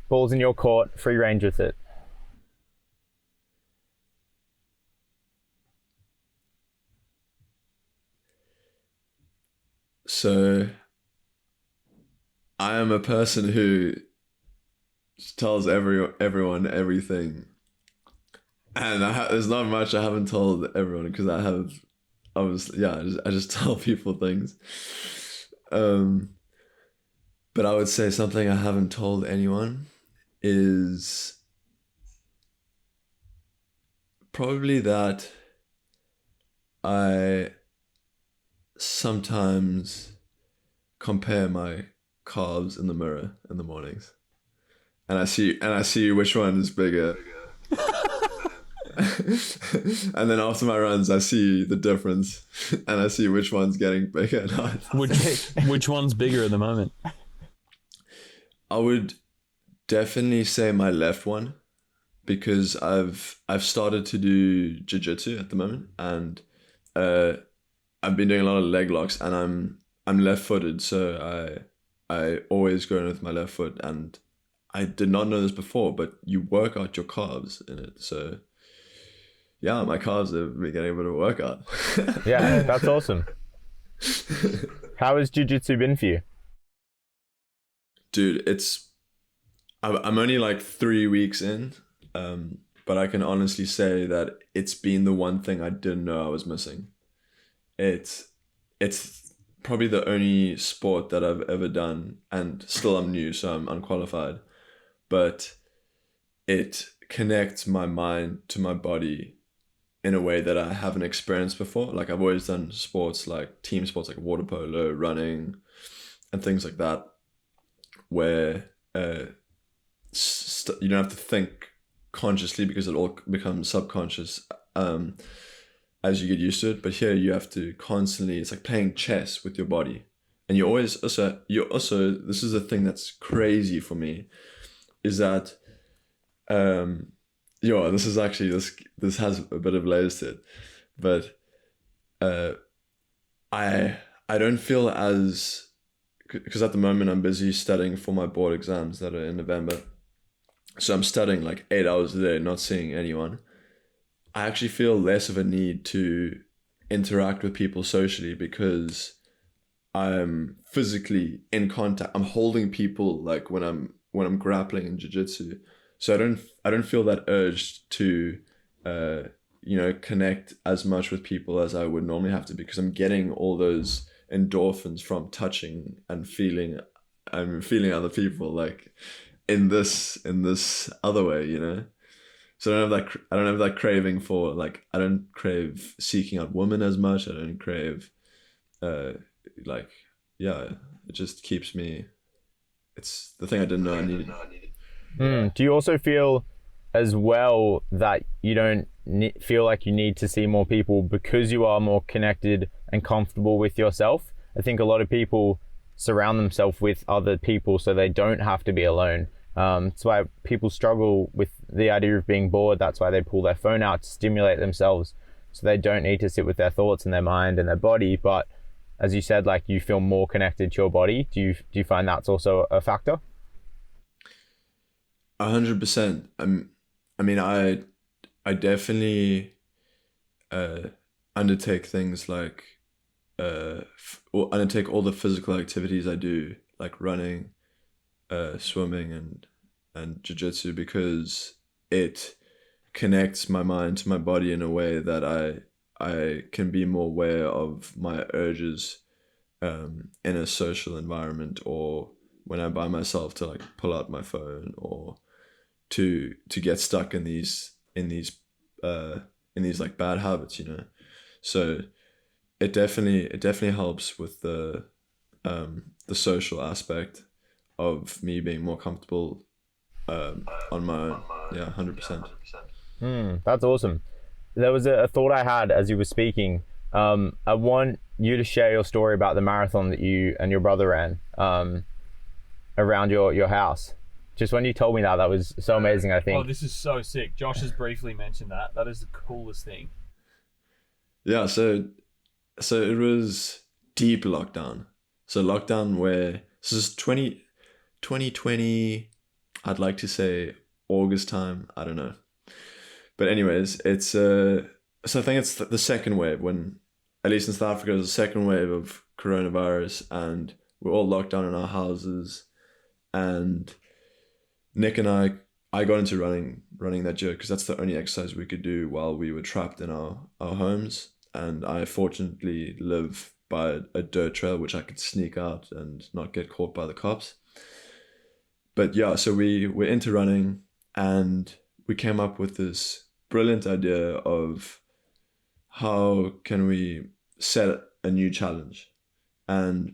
Ball's in your court, free range with it. So I am a person who tells everyone everything, and there's not much I haven't told everyone, because I just tell people things. But I would say something I haven't told anyone is probably that I sometimes compare my calves in the mirror in the mornings, and I see which one is bigger. And then after my runs, I see the difference, and I see which one's getting bigger or not. Which one's bigger at the moment? I would definitely say my left one, because I've started to do jiu-jitsu at the moment, and I've been doing a lot of leg locks, and I'm left-footed, so I always go in with my left foot, and I did not know this before, but you work out your calves in it. So yeah, my calves have been getting a bit of a workout. Yeah, that's awesome. How has jiu-jitsu been for you? Dude, I'm only like 3 weeks in, but I can honestly say that it's been the one thing I didn't know I was missing. It's probably the only sport that I've ever done, and still I'm new, so I'm unqualified, but it connects my mind to my body in a way that I haven't experienced before. Like, I've always done sports, like team sports, like water polo, running, and things like that, where you don't have to think consciously because it all becomes subconscious as you get used to it. But here you have to constantly, it's like playing chess with your body. And you also, this is a thing that's crazy for me, is that, this is actually, this has a bit of layers to it, but I don't feel as, because at the moment I'm busy studying for my board exams that are in November. So I'm studying like 8 hours a day, not seeing anyone. I actually feel less of a need to interact with people socially because I'm physically in contact. I'm holding people like when I'm grappling in jiu-jitsu. So I don't feel that urge to connect as much with people as I would normally have to, because I'm getting all those endorphins from touching and feeling. I'm feeling other people like in this other way, you know. So I don't have that craving for, like, I don't crave seeking out women as much. I don't crave it just keeps me. It's the thing I didn't know I needed. Do you also feel as well that you don't feel like you need to see more people because you are more connected and comfortable with yourself? I think a lot of people surround themselves with other people so they don't have to be alone. That's why people struggle with the idea of being bored. That's why they pull their phone out to stimulate themselves, so they don't need to sit with their thoughts and their mind and their body. But as you said, like, you feel more connected to your body. Do you find that's also a factor? 100%. I definitely undertake things like undertake all the physical activities I do, like running, swimming and jiu-jitsu, because it connects my mind to my body in a way that I can be more aware of my urges in a social environment, or when I'm by myself, to like pull out my phone, or to get stuck in these like bad habits, you know. So it definitely helps with the social aspect of me being more comfortable on my own. Yeah, 100%. That's awesome. There was a thought I had as you were speaking. I want you to share your story about the marathon that you and your brother ran around your house. Just when you told me that was so amazing, I think. Oh, this is so sick. Josh has briefly mentioned that. That is the coolest thing. Yeah, so it was deep lockdown. So lockdown where, so this is 2020, I'd like to say August time, I don't know. But anyways, it's so I think it's the second wave, when, at least in South Africa, there's a second wave of coronavirus, and we're all locked down in our houses. And Nick and I got into running that year because that's the only exercise we could do while we were trapped in our homes. And I fortunately live by a dirt trail which I could sneak out and not get caught by the cops. But yeah, so we're into running, and we came up with this brilliant idea of how can we set a new challenge. And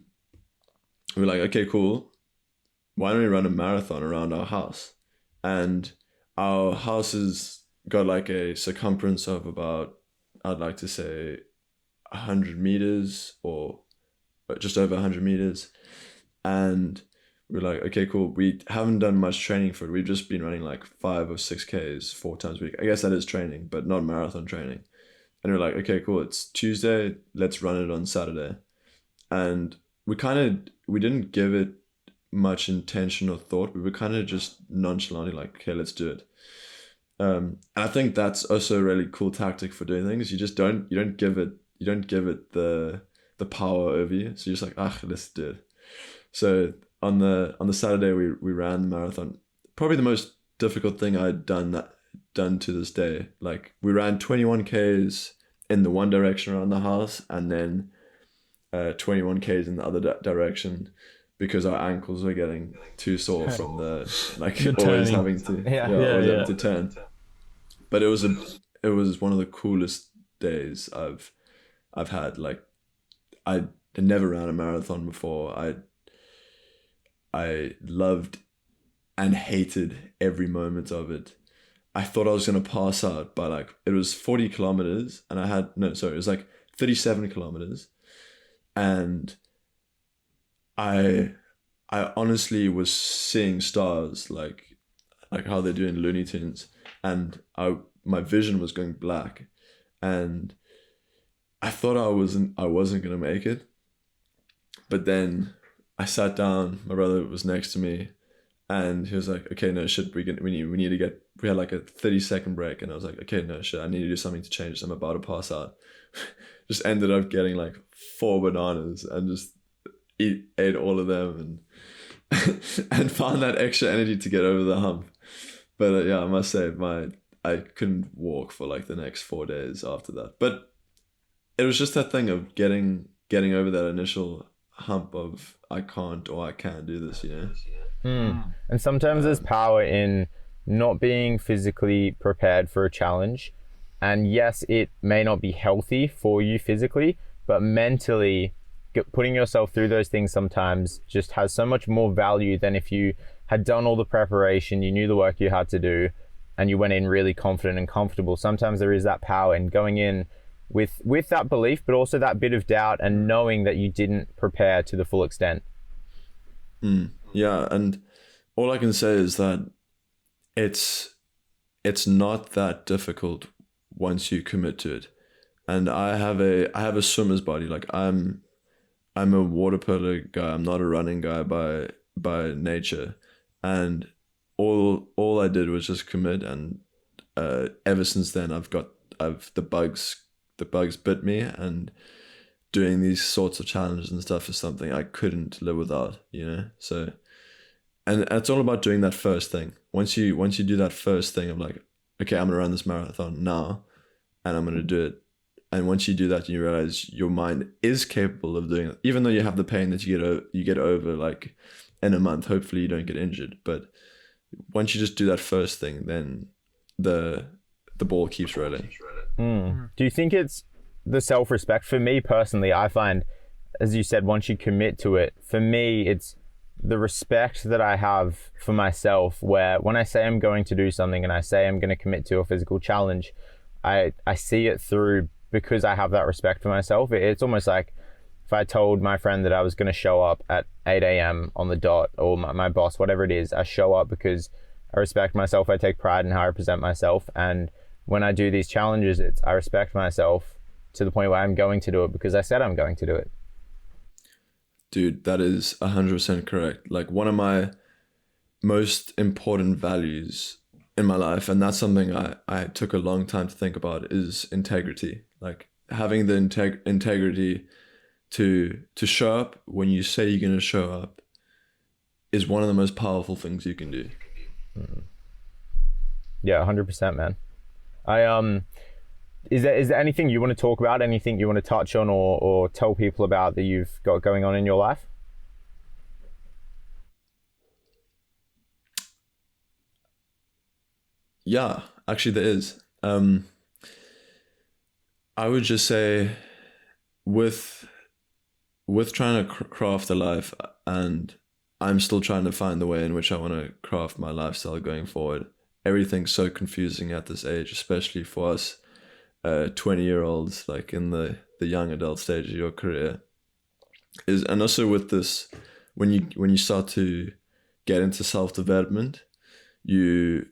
we're like, okay, cool. Why don't we run a marathon around our house? And our house has got like a circumference of about, I'd like to say 100 meters, or just over 100 meters. And we're like, okay, cool. We haven't done much training for it. We've just been running like 5 or 6Ks 4 times a week. I guess that is training, but not marathon training. And we're like, okay, cool. It's Tuesday. Let's run it on Saturday. And we didn't give it much intention or thought. We were kind of just nonchalantly like, okay, let's do it. And I think that's also a really cool tactic for doing things. You don't give it the power over you. So you're just like, let's do it. So on the Saturday we ran the marathon. Probably the most difficult thing I'd done to this day. Like, we ran 21 Ks in the one direction around the house, and then 21 Ks in the other direction, because our ankles were getting too sore from the always having to having to turn. But it was one of the coolest days I've had. Like, I never ran a marathon before. I loved and hated every moment of it. I thought I was gonna pass out by like, it was 40 kilometers, and it was like 37 kilometers, and I honestly was seeing stars like how they do in Looney Tunes, and my vision was going black, and I thought I wasn't gonna make it. But then I sat down, my brother was next to me, and he was like, okay, no shit, we need to get, we had like a 30-second break, and I was like, okay, no shit, I need to do something to change this. I'm about to pass out. Just ended up getting like 4 bananas and just ate all of them, and and found that extra energy to get over the hump. But yeah, I must say I couldn't walk for like the next 4 days after that. But it was just that thing of getting over that initial hump of I can't or I can do this, you know. And sometimes there's power in not being physically prepared for a challenge. And yes, it may not be healthy for you physically, but mentally putting yourself through those things sometimes just has so much more value than if you had done all the preparation, you knew the work you had to do, and you went in really confident and comfortable. Sometimes there is that power in going in with that belief, but also that bit of doubt and knowing that you didn't prepare to the full extent. Yeah, and all I can say is that it's not that difficult once you commit to it. And I have a swimmer's body. Like I'm a water polo guy. I'm not a running guy by nature. And all I did was just commit, and ever since then the bugs bit me, and doing these sorts of challenges and stuff is something I couldn't live without, you know. So, and it's all about doing that first thing. Once you do that first thing of like, okay, I'm gonna run this marathon now, and I'm gonna do it. And once you do that, you realize your mind is capable of doing it, even though you have the pain that you get over like in a month. Hopefully, you don't get injured. But once you just do that first thing, then the ball keeps rolling. Do you think it's the self-respect? For me personally, I find, as you said, once you commit to it, for me, it's the respect that I have for myself, where when I say I'm going to do something and I say I'm going to commit to a physical challenge, I see it through because I have that respect for myself. It's almost like if I told my friend that I was going to show up at 8 a.m. on the dot, or my boss, whatever it is, I show up because I respect myself. I take pride in how I present myself. And when I do these challenges, I respect myself to the point where I'm going to do it because I said I'm going to do it. Dude, that is 100% correct. Like one of my most important values in my life, and that's something I took a long time to think about, is integrity. Like having the integrity to show up when you say you're going to show up is one of the most powerful things you can do. Yeah, 100%, man. Is there anything you want to talk about, anything you want to touch on or tell people about that you've got going on in your life? Yeah, actually there is. I would just say with trying to craft a life, and I'm still trying to find the way in which I want to craft my lifestyle going forward. Everything's so confusing at this age, especially for us 20-year-olds, like in the young adult stage of your career. And also with this, when you start to get into self-development, you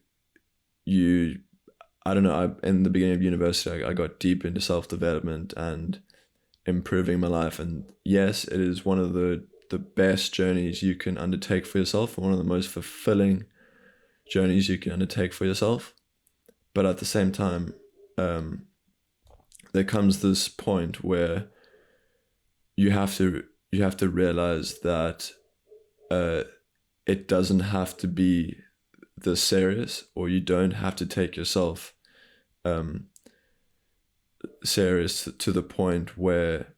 I don't know, in the beginning of university, I got deep into self-development and improving my life. And yes, it is one of the best journeys you can undertake for yourself, one of the most fulfilling journeys you can undertake for yourself. But at the same time, there comes this point where you have to realize that it doesn't have to be this serious, or you don't have to take yourself serious to the point where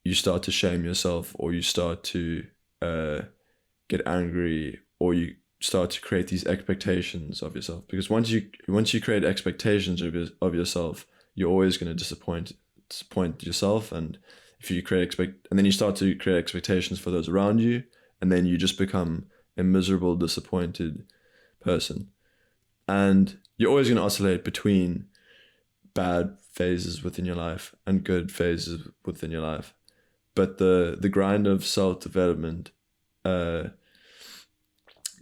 you start to shame yourself, or you start to get angry, or you start to create these expectations of yourself. Because once you create expectations of yourself, you're always going to disappoint yourself. And if you and then you start to create expectations for those around you, and then you just become a miserable, disappointed person. And you're always going to oscillate between bad phases within your life and good phases within your life. But the grind of self-development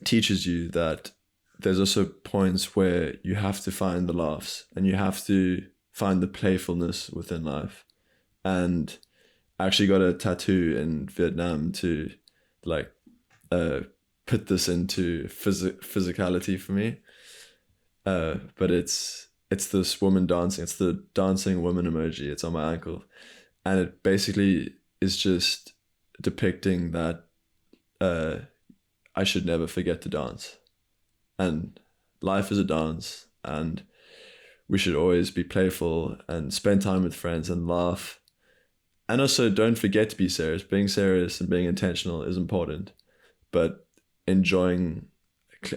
teaches you that there's also points where you have to find the laughs and you have to find the playfulness within life. And I actually got a tattoo in Vietnam to like put this into physicality for me. But it's this woman dancing. It's the dancing woman emoji. It's on my ankle. And it basically is just depicting that I should never forget to dance. And life is a dance, and we should always be playful and spend time with friends and laugh. And also don't forget to be serious. Being serious and being intentional is important, but enjoying,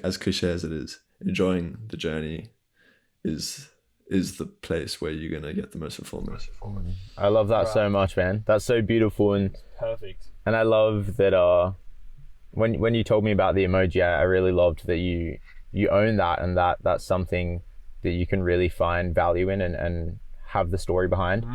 as cliche as it is, enjoying the journey is the place where you're going to get the most fulfillment. I love that so much, man. That's so beautiful. And Perfect. And I love that when you told me about the emoji, I really loved that you own that, and that's something that you can really find value in and have the story behind.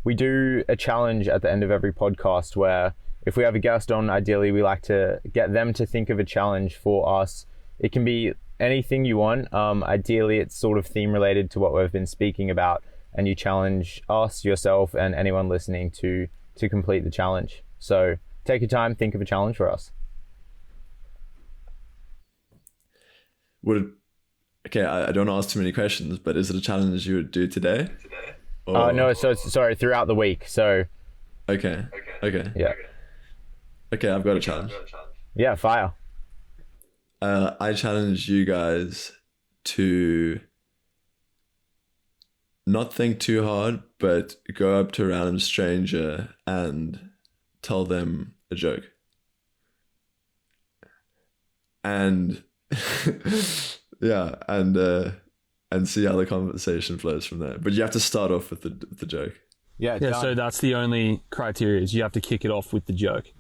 We do a challenge at the end of every podcast where if we have a guest on, ideally we like to get them to think of a challenge for us. It can be anything you want. Ideally it's sort of theme related to what we've been speaking about, and you challenge us, yourself, and anyone listening to complete the challenge. So take your time, think of a challenge for us. I don't ask too many questions, but is it a challenge you would do today? No, so sorry, throughout the week. So Okay. yeah. Okay, I've got a challenge. Yeah, fire. I challenge you guys to not think too hard, but go up to a random stranger and tell them a joke. And yeah, and see how the conversation flows from there. But you have to start off with the joke. Yeah, Yeah, so that's the only criteria, is you have to kick it off with the joke.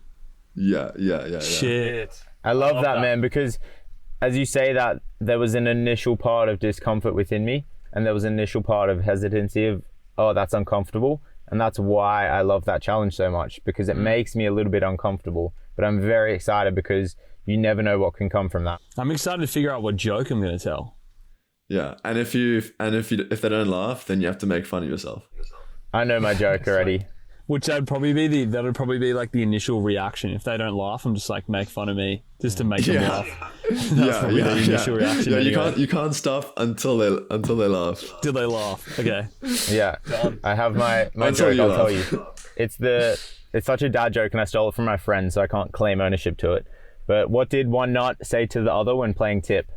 Yeah. Shit. I love that, man, because as you say that, there was an initial part of discomfort within me, and there was an initial part of hesitancy of, oh, that's uncomfortable. And that's why I love that challenge so much, because it makes me a little bit uncomfortable, but I'm very excited because you never know what can come from that. I'm excited to figure out what joke I'm going to tell. Yeah, and if they don't laugh, then you have to make fun of yourself. I know my joke already. Which that'd probably be like the initial reaction. If they don't laugh, I'm just like, make fun of me just to make them laugh. That's probably the initial reaction. Yeah, anyway. you can't stop until they laugh. Do they laugh? Okay. Yeah, I have my Until joke. you I'll laugh. tell you. It's such a dad joke, and I stole it from my friend, so I can't claim ownership to it. But what did one nut say to the other when playing tip?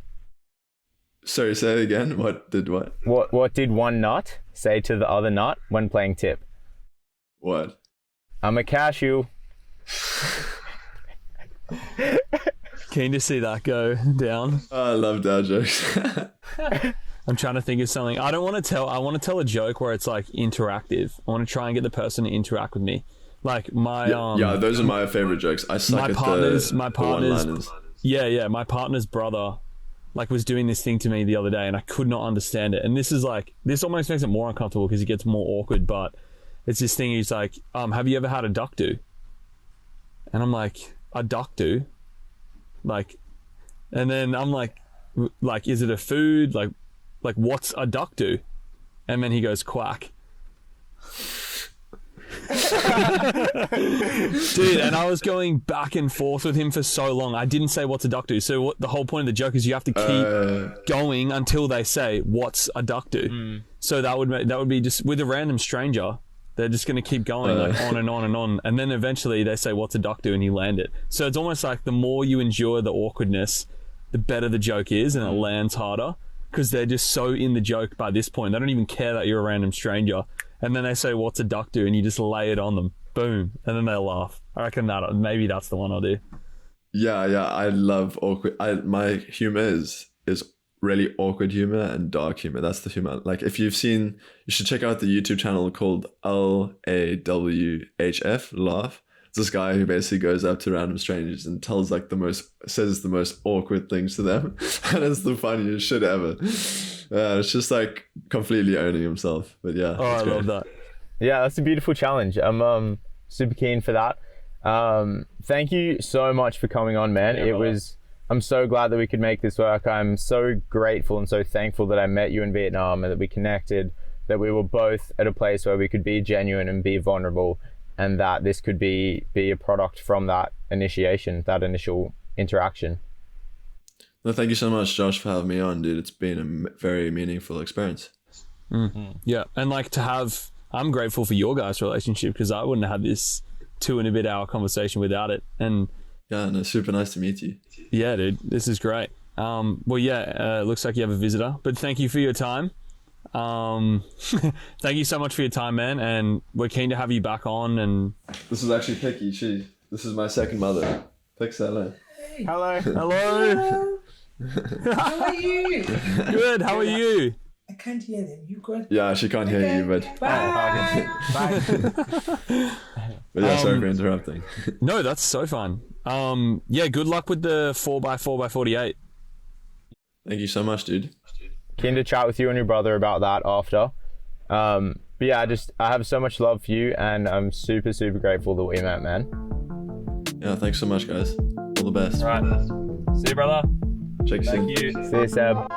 Sorry, say it again. What did what? What did one nut say to the other nut when playing tip? What? Uh, I'm a cashew. Keen to see that go down. I love dad jokes. I'm trying to think of something. I want to tell a joke where it's like interactive. I want to try and get the person to interact with me. Like my yeah, those are my favorite jokes. I suck at the one-liners. Yeah, my partner's brother like was doing this thing to me the other day, and I could not understand it. And this almost makes it more uncomfortable because it gets more awkward. But it's this thing. He's like, have you ever had a duck do? And I'm like, a duck do? Like, and then I'm like, is it a food? Like what's a duck do? And then he goes, quack. Dude, and I was going back and forth with him for so long. I didn't say what's a duck do. So the whole point of the joke is you have to keep going until they say what's a duck do. So that would be just with a random stranger. They're just going to keep going like on and on and on, and then eventually they say what's a duck do, and you land it. So it's almost like the more you endure the awkwardness, the better the joke is, and it lands harder because they're just so in the joke by this point. They don't even care that you're a random stranger. And then they say, what's a duck do? And you just lay it on them. Boom. And then they'll laugh. I reckon maybe that's the one I'll do. Yeah. I love awkward. My humor is really awkward humor and dark humor. That's the humor. Like if you should check out the YouTube channel called LAWHF, Laugh, It's this guy who basically goes up to random strangers and says the most awkward things to them, and it's the funniest shit ever. It's just like completely owning himself. But yeah. Oh, I great. love that. Yeah, that's a beautiful challenge. I'm super keen for that. Thank you so much for coming on, man. I'm so glad that we could make this work. I'm so grateful and so thankful that I met you in Vietnam and that we connected, that we were both at a place where we could be genuine and be vulnerable, and that this could be a product from that initiation, that initial interaction. No, thank you so much, Josh, for having me on, dude. It's been a very meaningful experience. Yeah, and like I'm grateful for your guys' relationship, because I wouldn't have had this 2 and a bit hour conversation without it. And yeah, no, super nice to meet you. yeah, dude, this is great. Well, yeah, looks like you have a visitor, but thank you for your time. Thank you so much for your time, man, and we're keen to have you back on. And This is actually Picky. This is my second mother. Pick hello. Hello. hello. How are you? Good, how are you? I can't hear them. You good? Yeah, she can't hear you, but Bye. yeah, sorry for interrupting. No, that's so fun. Yeah, good luck with the 4x4x48. Thank you so much, dude. Keen to chat with you and your brother about that after. But yeah, I have so much love for you, and I'm super, super grateful that we met, man. Yeah, thanks so much, guys. All the best. All right. See you, brother. Check you soon. Thank you. See you, Seb.